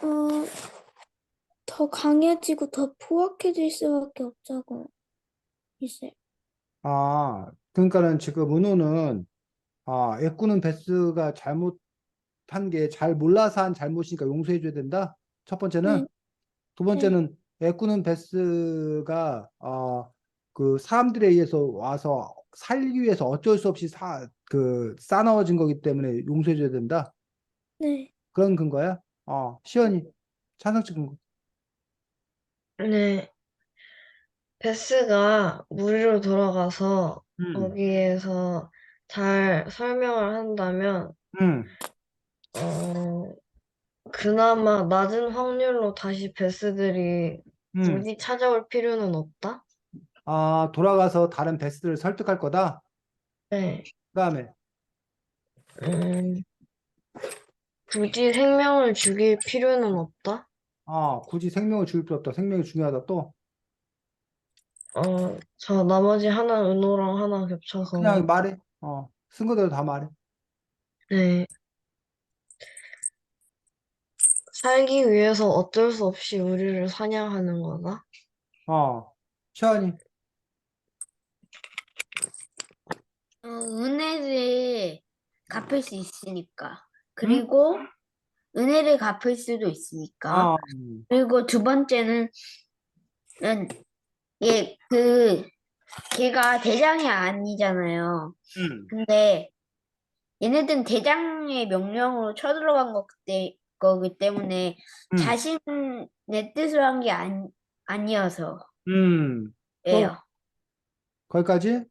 어, 더 강해지고 더 포악해질 수밖에 없다고 있어요. 그러니까는 지금 은호는 애꾸는 베스가 잘못한 게 잘 몰라서 한 잘못이니까 용서해 줘야 된다. 첫 번째는. 네, 두 네, 번째는 애꾸는 베스가 그 사람들에 의해서 와서 살기 위해서 어쩔 수 없이 싸나워진 거기 때문에 용서해 줘야 된다. 네. 그런 근거야? 시연이 찬성치 근거. 네. 베스가 무리로 돌아가서 음, 거기에서 잘 설명을 한다면, 음, 어, 그나마 낮은 확률로 다시 베스들이 음. 무리 찾아올 필요는 없다? 돌아가서 다른 베스를 설득할 거다. 네. 그다음에 음, 굳이 생명을 죽일 필요는 없다? 굳이 생명을 죽일 필요 없다. 생명이 중요하다. 또 저 나머지 하나 은호랑 하나 겹쳐서, 그냥 말해. 쓴 거대로 다 말해. 네. 살기 위해서 어쩔 수 없이 우리를 사냥하는 거다? 시연이. 은혜를 갚을 수 있으니까. 응? 그리고 은혜를 갚을 수도 있으니까. 그리고 두 번째는 걔가 대장이 아니잖아요. 음, 근데 얘네들은 대장의 명령으로 쳐들어간 거기 때문에 음, 자신의 뜻으로 한 게 아니어서예요. 또 거기까지.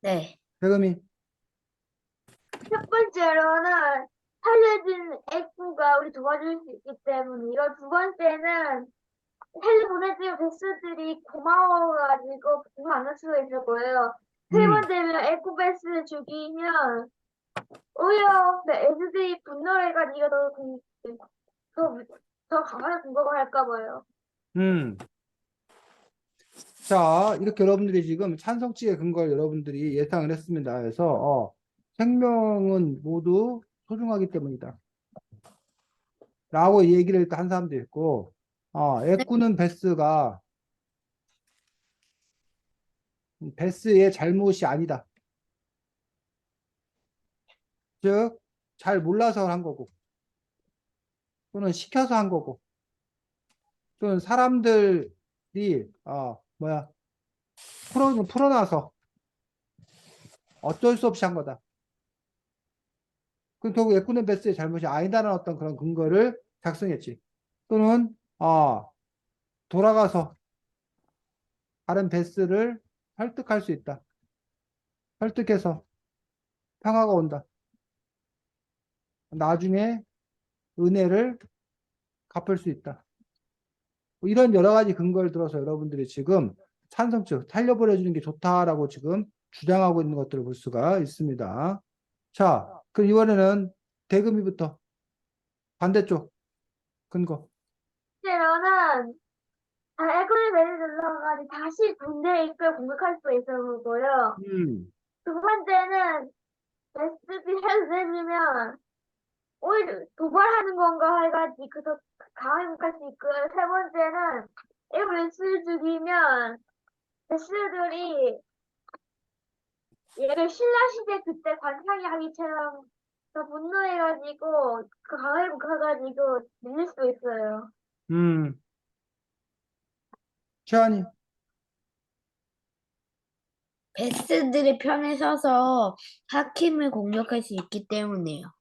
네. 대금이. 첫 번째로는 살려진 애꾸가 우리 도와줄 수 있기 때문이고, 두 번째는 살려보내주는 베스들이 고마워가지고 보고 안할 수가 있을 거예요. 세 음, 번째는 애꾸 베스를 죽이면 오히려 애들이 분노해가지고 더, 더 강한 공격을 할까 봐요. 음. 자, 이렇게 여러분들이 지금 찬성치의 근거를 여러분들이 예상을 했습니다. 그래서 생명은 모두 소중하기 때문이다. 라고 얘기를 일단 한 사람도 있고, 애꾸는 베스의 잘못이 아니다. 즉, 잘 몰라서 한 거고, 또는 시켜서 한 거고, 또는 사람들이, 풀어놔서 어쩔 수 없이 한 거다. 그럼 결국 애꾸는 베스의 잘못이 아니다라는 어떤 그런 근거를 작성했지. 또는, 돌아가서 다른 베스를 설득할 수 있다. 설득해서 평화가 온다. 나중에 은혜를 갚을 수 있다. 뭐 이런 여러 가지 근거를 들어서 여러분들이 지금 찬성적 살려보내주는 게 좋다라고 지금 주장하고 있는 것들을 볼 수가 있습니다. 자, 그럼 이번에는 대금이부터 반대쪽 근거. 실제로는 에그를 매를 눌러가지고 다시 군대 입구를 공격할 수가 있어 보고요. 두 번째는 베스트 해주면 오히려 도발하는 건가 해가지고 그래서 강하게 공격할 수 있고요. 세 번째는 에그를 죽이면 베스들이 얘를 신라 시대 그때 관상이 하기처럼 더 분노해가지고 그 강하게 공격해가지고 밀릴 수도 있어요. 음, 최한이. 베스들의 편에 서서 하킴을 공격할 수 있기 때문에요.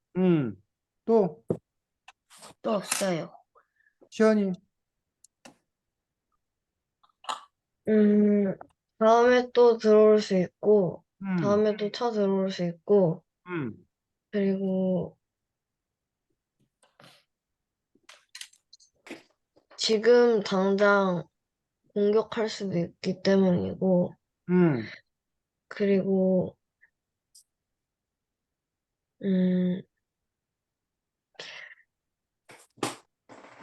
또 또 없어요. 시연이. 다음에 또 들어올 수 있고, 음, 다음에 또 차 들어올 수 있고, 음, 그리고 지금 당장 공격할 수도 있기 때문이고, 음, 그리고, 음,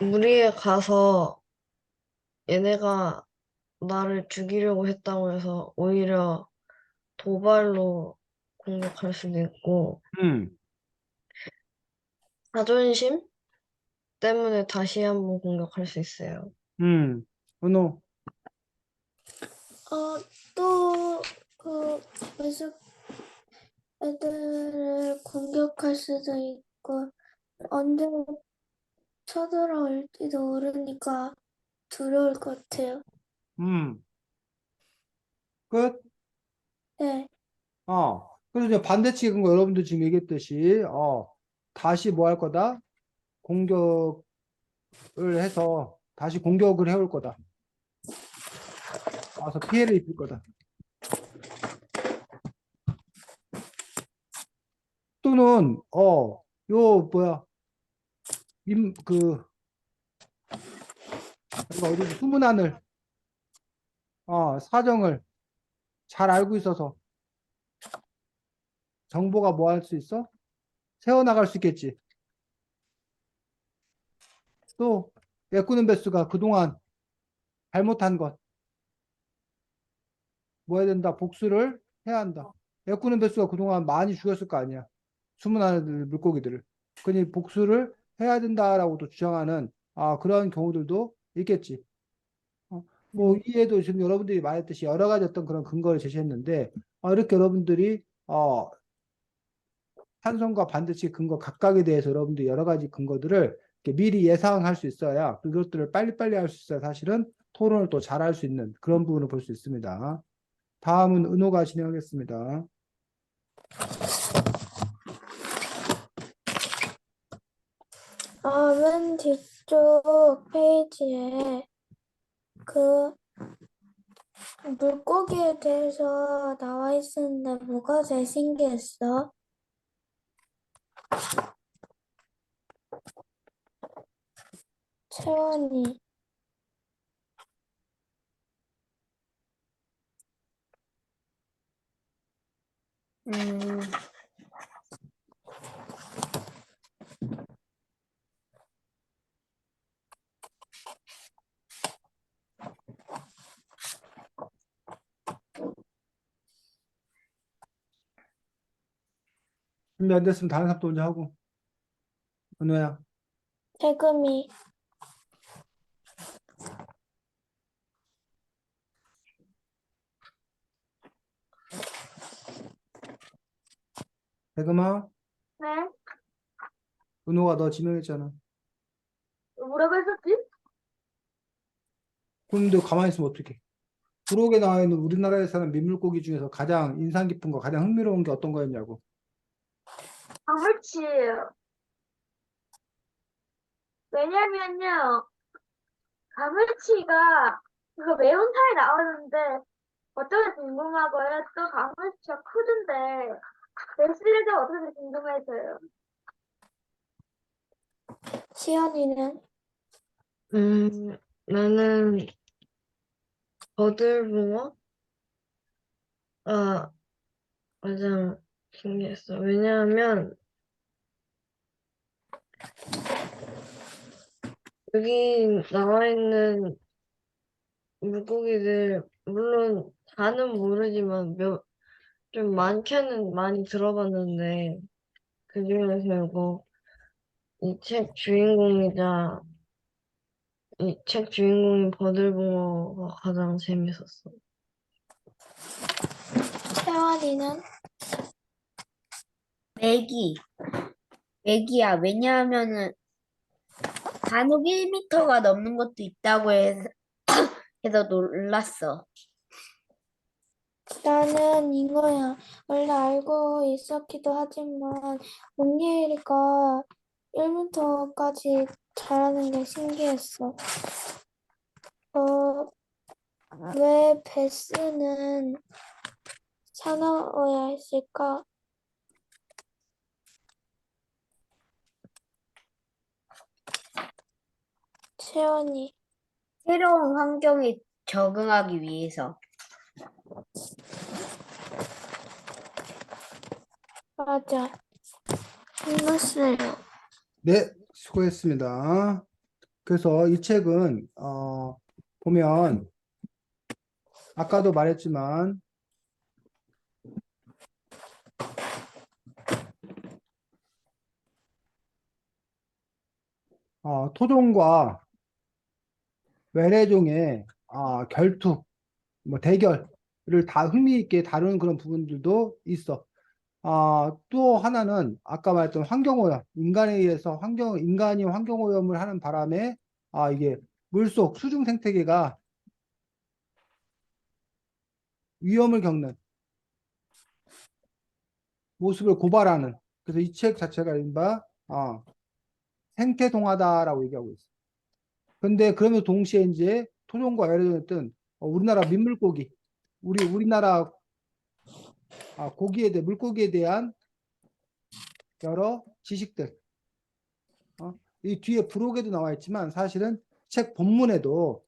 무리에 가서 얘네가 나를 죽이려고 했다고 해서 오히려 도발로 공격할 수도 있고, 음, 자존심 때문에 다시 한번 공격할 수 있어요. 은호. 그래서 애들을 공격할 수도 있고, 언제 쳐들어올지도 모르니까 두려울 것 같아요. 끝. 네, 그래서 이제 반대측 근거 여러분들 지금 얘기했듯이, 다시 뭐 할 거다? 공격을 해서 다시 공격을 해올 거다. 와서 피해를 입힐 거다. 또는, 요, 뭐야, 이거 어디지? 수문안을, 사정을 잘 알고 있어서 정보가 뭐 할 수 있어? 세워나갈 수 있겠지. 또, 애꾸는 배수가 그동안 잘못한 것, 뭐 해야 된다? 복수를 해야 한다. 애꾸는 배수가 그동안 많이 죽였을 거 아니야. 수문안을, 물고기들을. 그니 복수를 해야 된다라고도 주장하는, 그런 경우들도 있겠지. 뭐, 이에도 지금 여러분들이 말했듯이 여러 가지 어떤 그런 근거를 제시했는데, 이렇게 여러분들이, 찬성과 반대측 근거 각각에 대해서 여러분들이 여러 가지 근거들을 이렇게 미리 예상할 수 있어야 그것들을 빨리빨리 할 수 있어야 사실은 토론을 또 잘할 수 있는 그런 부분을 볼 수 있습니다. 다음은 은호가 진행하겠습니다. 맨 뒤쪽 페이지에 그 물고기에 대해서 나와 있었는데 뭐가 제일 신기했어? 채원이. 음, 준비 안 됐으면 다른 사람도 먼저 하고. 은호야. 태금이. 대금아. 네? 은호가 너 지명했잖아. 뭐라고 했었지? 그런데 가만히 있으면 어떡해. 부록에 나와 있는 우리나라에 사는 민물고기 중에서 가장 인상 깊은 거, 가장 흥미로운 게 어떤 거였냐고. 방울치. 왜냐면요, 가물치가 그거 매운탕에 나오는데 어떻게 궁금하고요. 또 가물치가 크던데 넥슬레가 어떻게 궁금해서요. 시연이는? 나는 버들붕어? 아, 맞아. 신기했어. 왜냐하면 여기 나와 있는 물고기들 물론 다는 모르지만 좀 많게는 많이 들어봤는데 그중에서 이거 이 책 주인공이자 이 책 주인공인 버들붕어가 가장 재밌었어. 채원이는 맥이. 맥이야. 왜냐하면은 간혹 1m가 넘는 것도 있다고 해서 놀랐어. 나는 이거야. 원래 알고 있었기도 하지만 문예일이가 1m까지 자라는 게 신기했어. 왜 베스는 사나워야 했을까? 채원이. 새로운 환경에 적응하기 위해서. 맞아. 끝났어요. 네, 수고했습니다. 그래서 이 책은 보면 아까도 말했지만 토종과 외래종의 결투, 뭐 대결을 다 흥미있게 다루는 그런 부분들도 있어. 또 하나는 아까 말했던 환경오염, 인간에 의해서 인간이 환경오염을 하는 바람에 이게 물속 수중 생태계가 위험을 겪는 모습을 고발하는. 그래서 이 책 자체가 이른바 생태동화다라고 얘기하고 있어. 근데 그러면서 동시에 이제 토종과 외래종했던 우리나라 민물고기, 우리나라 물고기에 대한 여러 지식들. 이 뒤에 부록에도 나와 있지만 사실은 책 본문에도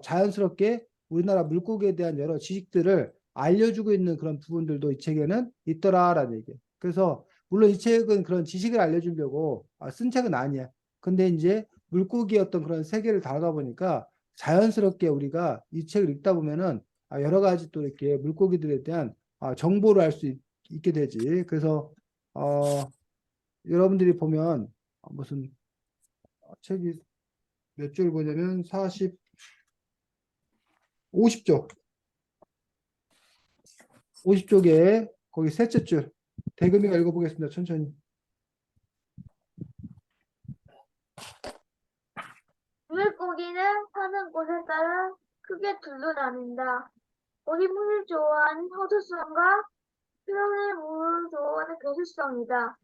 자연스럽게 우리나라 물고기에 대한 여러 지식들을 알려주고 있는 그런 부분들도 이 책에는 있더라라는 얘기예요. 그래서 물론 이 책은 그런 지식을 알려주려고 쓴 책은 아니야. 근데 이제 물고기의 어떤 그런 세계를 다루다 보니까 자연스럽게 우리가 이 책을 읽다 보면은 여러 가지 또 이렇게 물고기들에 대한 정보를 알 수 있게 되지. 그래서 여러분들이 보면 무슨 책이 몇 줄 보냐면 50쪽. 50쪽에 거기 셋째 줄. 대금이가 읽어보겠습니다. 천천히. 물고기는 사는 곳에 따라 크게 둘로 나뉜다. 고기물을 좋아하는 허수성과 수영의 물을 좋아하는 개수성이다.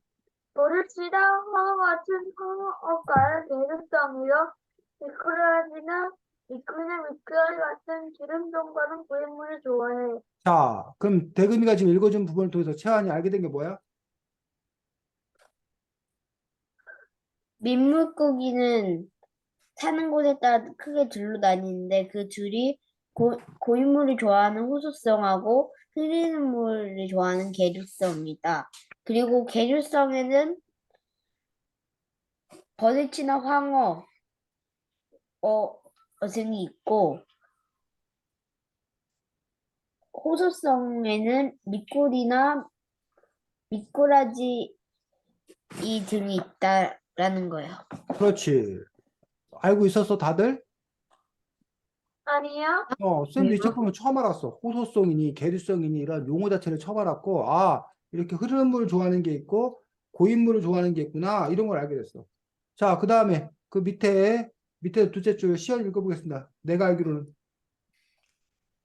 돌을 치다 황어 같은 황어과는 개수성이요. 미꾸리나 미꾸라지 같은 기름종과는 고기물을 좋아해. 자, 그럼 대금이가 지금 읽어준 부분을 통해서 채환이 알게 된 게 뭐야? 민물고기는 사는 곳에 따라 크게 둘로 나뉘는데 그 둘이 고인물을 좋아하는 호수성하고 흐리는 물을 좋아하는 계류성이다. 그리고 계류성에는 버들치나 황어, 어승이 있고 호수성에는 미꾸리나 미꾸라지 이 등이 있다라는 거예요. 그렇지. 알고 있었어, 다들? 아니요? 쌤도 이 책 보면 처음 알았어. 호소성이니, 계류성이니, 이런 용어 자체를 처음 알았고, 이렇게 흐르는 물을 좋아하는 게 있고, 고인물을 좋아하는 게 있구나, 이런 걸 알게 됐어. 자, 그 다음에, 그 밑에 둘째 줄 시연 읽어보겠습니다. 내가 알기로는.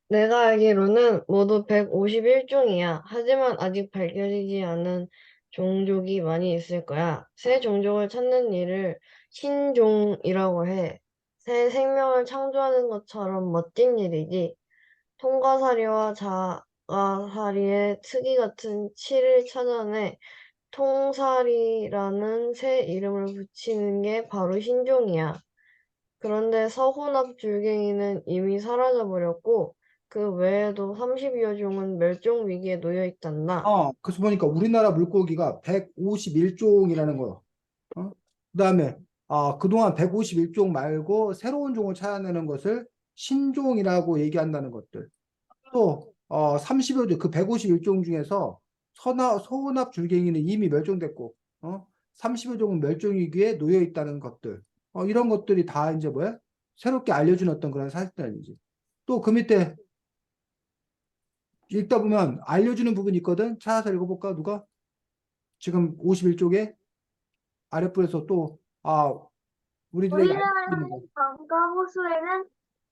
내가 알기로는 모두 151종이야. 하지만 아직 밝혀지지 않은 종족이 많이 있을 거야. 새 종족을 찾는 일을 신종이라고 해. 새 생명을 창조하는 것처럼 멋진 일이지. 통가사리와 자가사리의 특이 같은 치를 찾아내 통사리라는 새 이름을 붙이는 게 바로 신종이야. 그런데 서훈합 줄갱이는 이미 사라져버렸고 그 외에도 32여 종은 멸종 위기에 놓여 있단다. 그래서 보니까 우리나라 물고기가 151종이라는 거. 그다음에 그동안 151종 말고 새로운 종을 찾아내는 것을 신종이라고 얘기한다는 것들. 또 30여 종, 그 151종 중에서 소원합 줄갱이는 이미 멸종됐고 30여 종은 멸종 위기에 놓여 있다는 것들. 이런 것들이 다 이제 뭐야? 새롭게 알려준 어떤 그런 사실들이지. 또 그 밑에 읽다 보면 알려주는 부분이 있거든. 찾아서 읽어볼까? 누가? 지금 51쪽에 아랫부에서 또 우리들에게 알려주는 거. 우리나라의 강가 호수에는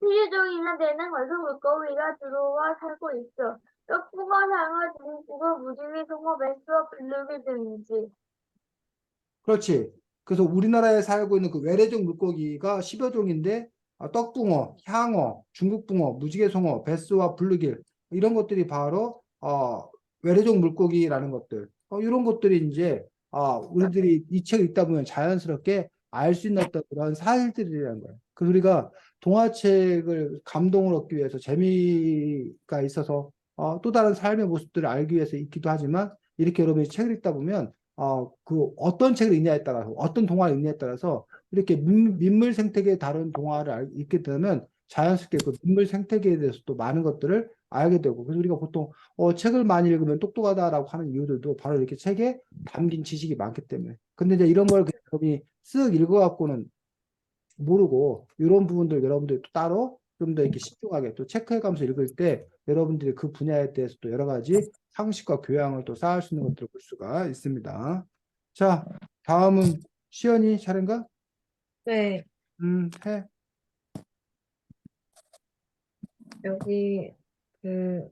1000종이나 되는 어종 물고기가 들어와 살고 있어. 떡붕어, 상어, 중국어, 무지개, 송어, 뱃수와 블루기 등이지. 그렇지. 그래서 우리나라에 살고 있는 그 외래종 물고기가 10여 종인데 떡붕어, 향어, 중국붕어, 무지개송어, 베스와 블루길 이런 것들이 바로 외래종 물고기라는 것들. 이런 것들이 이제 우리들이 이 책을 읽다 보면 자연스럽게 알 수 있는 어떤 그런 사실들이라는 거예요. 그래서 우리가 동화책을 감동을 얻기 위해서 재미가 있어서 또 다른 삶의 모습들을 알기 위해서 읽기도 하지만 이렇게 여러분이 책을 읽다 보면 그 어떤 책을 읽냐에 따라서 어떤 동화를 읽냐에 따라서 이렇게 민물 생태계에 다룬 동화를 읽게 되면 자연스럽게 그 민물 생태계에 대해서 또 많은 것들을 알게 되고 그래서 우리가 보통 책을 많이 읽으면 똑똑하다라고 하는 이유들도 바로 이렇게 책에 담긴 지식이 많기 때문에 근데 이제 이런 걸 그냥 여러분이 쓱 읽어갖고는 모르고 이런 부분들 여러분들이 또 따로 좀 더 이렇게 신중하게 또 체크해가면서 읽을 때 여러분들이 그 분야에 대해서 또 여러 가지 상식과 교양을 또 쌓을 수 있는 것들을 볼 수가 있습니다. 자, 다음은 시연이 차례인가? 네, 해. 여기 그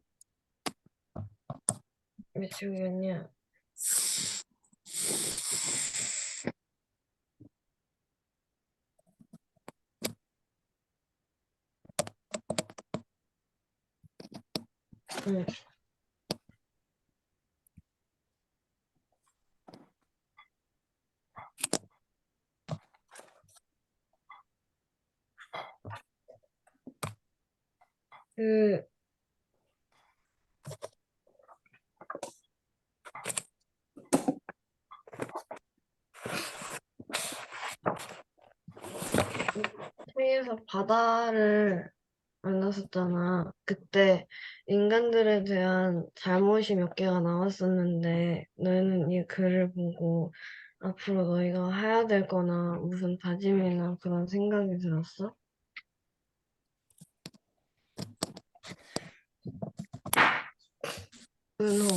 몇 쪽이었냐? 응. 그 책에서 바다를 만났었잖아. 그때 인간들에 대한 잘못이 몇 개가 나왔었는데 너희는 이 글을 보고 앞으로 너희가 해야 될 거나 무슨 다짐이나 그런 생각이 들었어? 은호,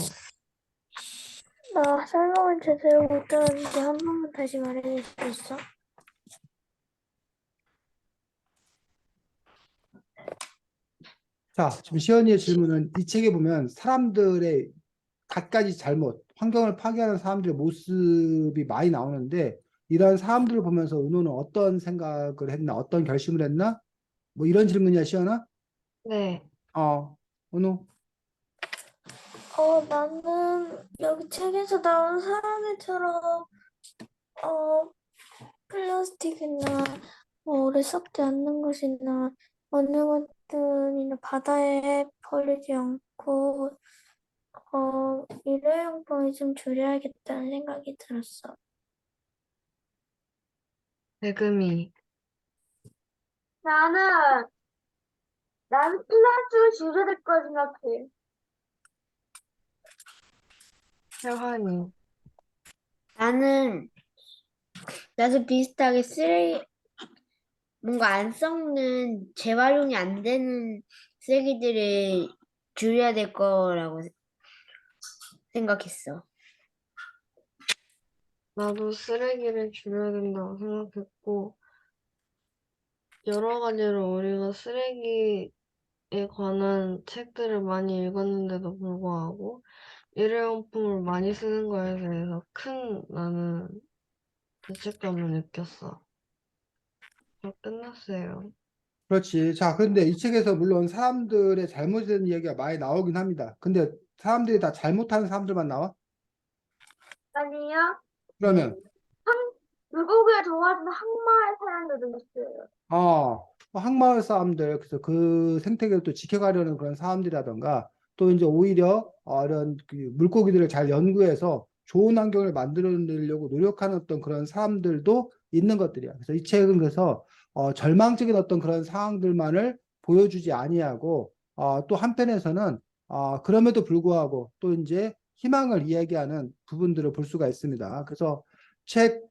나 설명을 제대로 못 들었는데 한 번만 다시 말해줄 수 있어? 자, 지금 시연이의 질문은 이 책에 보면 사람들의 갖가지 잘못, 환경을 파괴하는 사람들의 모습이 많이 나오는데 이런 사람들을 보면서 은호는 어떤 생각을 했나, 어떤 결심을 했나? 뭐 이런 질문이야, 시연아? 네, 은호? 나는 여기 책에서 나온 사람들처럼 플라스틱이나 오래 썩지 않는 것이나 어느 것들이나 바다에 버리지 않고 일회용품을 좀 줄여야겠다는 생각이 들었어. 대금이, 나는, 나는 플라스틱을 줄여야 될 거 생각해. 혜환이, 나는 나도 비슷하게 뭔가 안 썩는 재활용이 안 되는 쓰레기들을 줄여야 될 거라고 생각했어. 나도 쓰레기를 줄여야 된다고 생각했고 여러 가지로 우리가 쓰레기에 관한 책들을 많이 읽었는데도 불구하고 일회용품을 많이 쓰는 거에 대해서 큰 나는 죄책감을 느꼈어. 끝났어요. 그렇지. 자, 그런데 이 책에서 물론 사람들의 잘못된 이야기가 많이 나오긴 합니다. 근데 사람들이 다 잘못하는 사람들만 나와? 아니요. 그러면, 물고기를 좋아하는 항마의 사람들도 있어요. 항마을 사람들, 그래서 그 생태계를 또 지켜가려는 그런 사람들이라던가, 또 이제 오히려 이런 그 물고기들을 잘 연구해서 좋은 환경을 만들어내려고 노력하는 어떤 그런 사람들도 있는 것들이야. 그래서 이 책은 그래서 절망적인 어떤 그런 상황들만을 보여주지 아니하고, 또 한편에서는 그럼에도 불구하고 또 이제 희망을 이야기하는 부분들을 볼 수가 있습니다. 그래서 책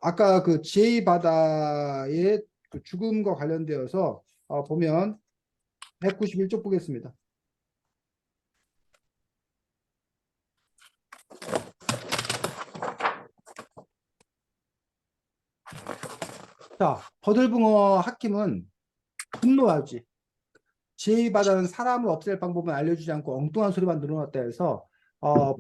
아까 그 지혜의 바다의 그 죽음과 관련되어서 보면 191쪽 보겠습니다. 자, 버들붕어 하킴은 분노하지. 지혜의 바다는 사람을 없앨 방법은 알려주지 않고 엉뚱한 소리만 늘어났다 해서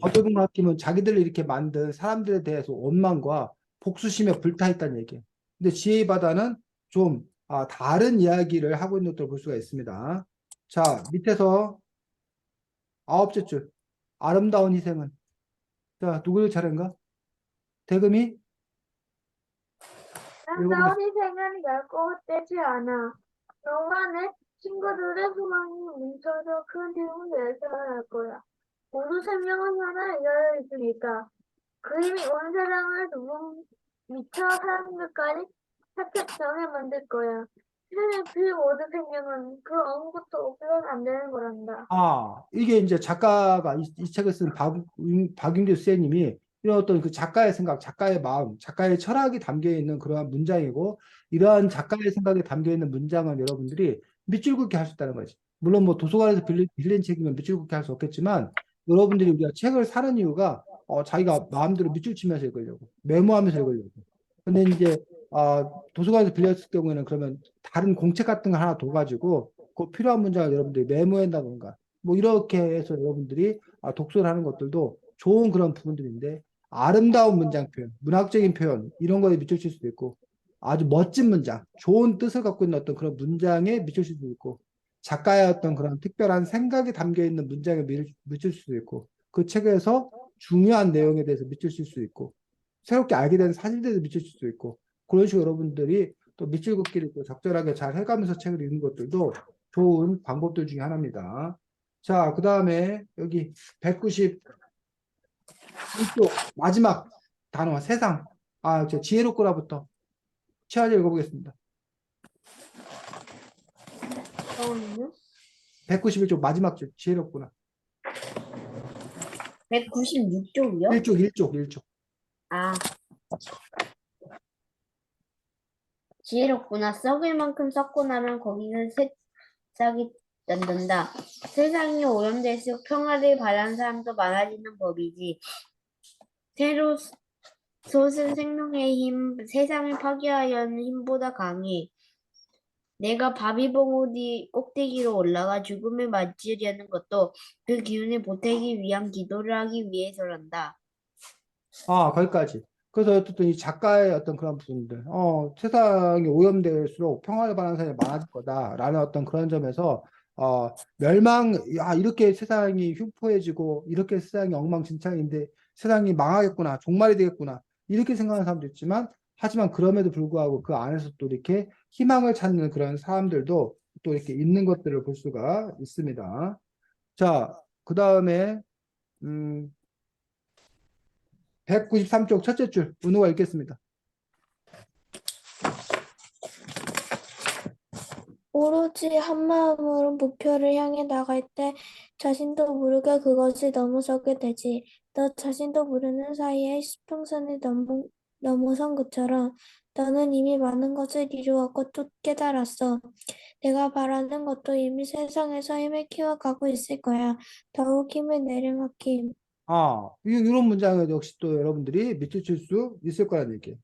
버들붕어 하킴은 자기들을 이렇게 만든 사람들에 대해서 원망과 복수심에 불타있다는 얘기예요. 근데 지혜의 바다는 좀 다른 이야기를 하고 있는 것들을 볼 수가 있습니다. 자, 밑에서 9째 줄. 아름다운 희생은. 자, 누구의 차례인가? 대금이 읽어보겠습니다. 아름다운 희생은 결코 헛되지 않아. 너와 내 친구들의 소망이 뭉쳐서 큰 행운 열차를 할 거야. 모두 생명은 하나 이어져 있으니까. 그 힘이 온 세상을 두분 미쳐 사람들까지 착착정에 만들 거야. 세상의 그 모든 생명은 그 아무것도 없어서는 안 되는 거란다. 이게 이제 작가가 이 책을 쓴 박윤규 쌤님이 이런 어떤 그 작가의 생각, 작가의 마음, 작가의 철학이 담겨 있는 그러한 문장이고, 이러한 작가의 생각이 담겨 있는 문장은 여러분들이 밑줄 긋기 할 수 있다는 거지. 물론 뭐 도서관에서 빌린 책이면 밑줄 긋기 할 수 없겠지만, 여러분들이 우리가 책을 사는 이유가 자기가 마음대로 밑줄 치면서 읽으려고, 메모하면서 읽으려고. 근데 이제 도서관에서 빌렸을 경우에는 그러면 다른 공책 같은 거 하나 둬가지고 그 필요한 문장을 여러분들이 메모한다던가 뭐 이렇게 해서 여러분들이 독서를 하는 것들도 좋은 그런 부분들인데, 아름다운 문장 표현, 문학적인 표현 이런 거에 미쳐질 수도 있고, 아주 멋진 문장, 좋은 뜻을 갖고 있는 어떤 그런 문장에 미쳐질 수도 있고, 작가의 어떤 그런 특별한 생각이 담겨 있는 문장에 미칠 수도 있고, 그 책에서 중요한 내용에 대해서 미칠 수도 있고, 새롭게 알게 된 사실들에 미칠 수도 있고, 그런 식으로 여러분들이 또 밑줄 긋기를 또 적절하게 잘 해가면서 책을 읽는 것들도 좋은 방법들 중에 하나입니다. 자, 그 다음에 여기 192쪽 마지막 단어 세상. 저 지혜롭구나부터 최하재 읽어보겠습니다. 191쪽 마지막 줄 지혜롭구나. 196쪽이요? 1쪽. 지혜롭구나. 썩을 만큼 썩고 나면 거기는 새싹이 난단다. 세상이 오염될수록 평화를 바라는 사람도 많아지는 법이지. 새로 솟은 생명의 힘, 세상을 파괴하려는 힘보다 강해. 내가 바비봉우리 꼭대기로 올라가 죽음을 맞으려는 것도 그 기운을 보태기 위한 기도를 하기 위해서란다. 거기까지. 그래서 어쨌든 이 작가의 어떤 그런 부분들, 세상이 오염될수록 평화를 바라는 사람이 많아질 거다라는 어떤 그런 점에서, 이렇게 세상이 흉포해지고, 이렇게 세상이 엉망진창인데, 세상이 망하겠구나, 종말이 되겠구나, 이렇게 생각하는 사람도 있지만, 하지만 그럼에도 불구하고 그 안에서 또 이렇게 희망을 찾는 그런 사람들도 또 이렇게 있는 것들을 볼 수가 있습니다. 자, 그 다음에, 193쪽 첫째 줄, 은호가 읽겠습니다. 오로지 한 마음으로 목표를 향해 나갈 때 자신도 모르게 그것을 넘어서게 되지. 너 자신도 모르는 사이에 수평선을 넘어선 것처럼 너는 이미 많은 것을 이루었고 또 깨달았어. 내가 바라는 것도 이미 세상에서 힘을 키워가고 있을 거야. 더욱 힘을 내리막힘. 이런 문장을 역시 또 여러분들이 밑줄 수 있을 거라는 얘기예요.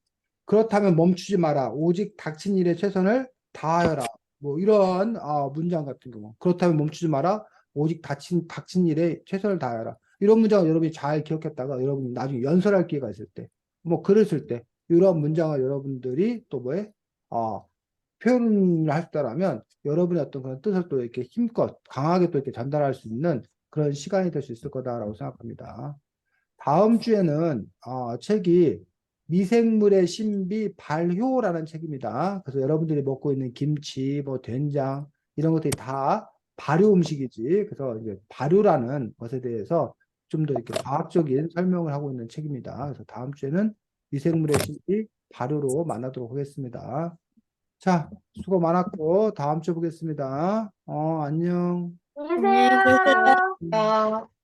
그렇다면 멈추지 마라. 오직 닥친 일에 최선을 다하여라. 뭐 이런 문장 같은 경우. 그렇다면 멈추지 마라. 오직 닥친 일에 최선을 다하여라. 이런 문장을 여러분이 잘 기억했다가 여러분이 나중에 연설할 기회가 있을 때, 뭐 글을 쓸 때, 이런 문장을 여러분들이 또 표현을 하셨다라면 여러분의 어떤 그런 뜻을 또 이렇게 힘껏 강하게 또 이렇게 전달할 수 있는 그런 시간이 될 수 있을 거다라고 생각합니다. 다음 주에는 책이 미생물의 신비 발효라는 책입니다. 그래서 여러분들이 먹고 있는 김치, 뭐 된장 이런 것들이 다 발효 음식이지. 그래서 이제 발효라는 것에 대해서 좀 더 이렇게 과학적인 설명을 하고 있는 책입니다. 그래서 다음 주에는 미생물의 신비 발효로 만나도록 하겠습니다. 자, 수고 많았고 다음 주에 보겠습니다. 안녕. 안녕히 안녕히 계세요. 계세요. 아.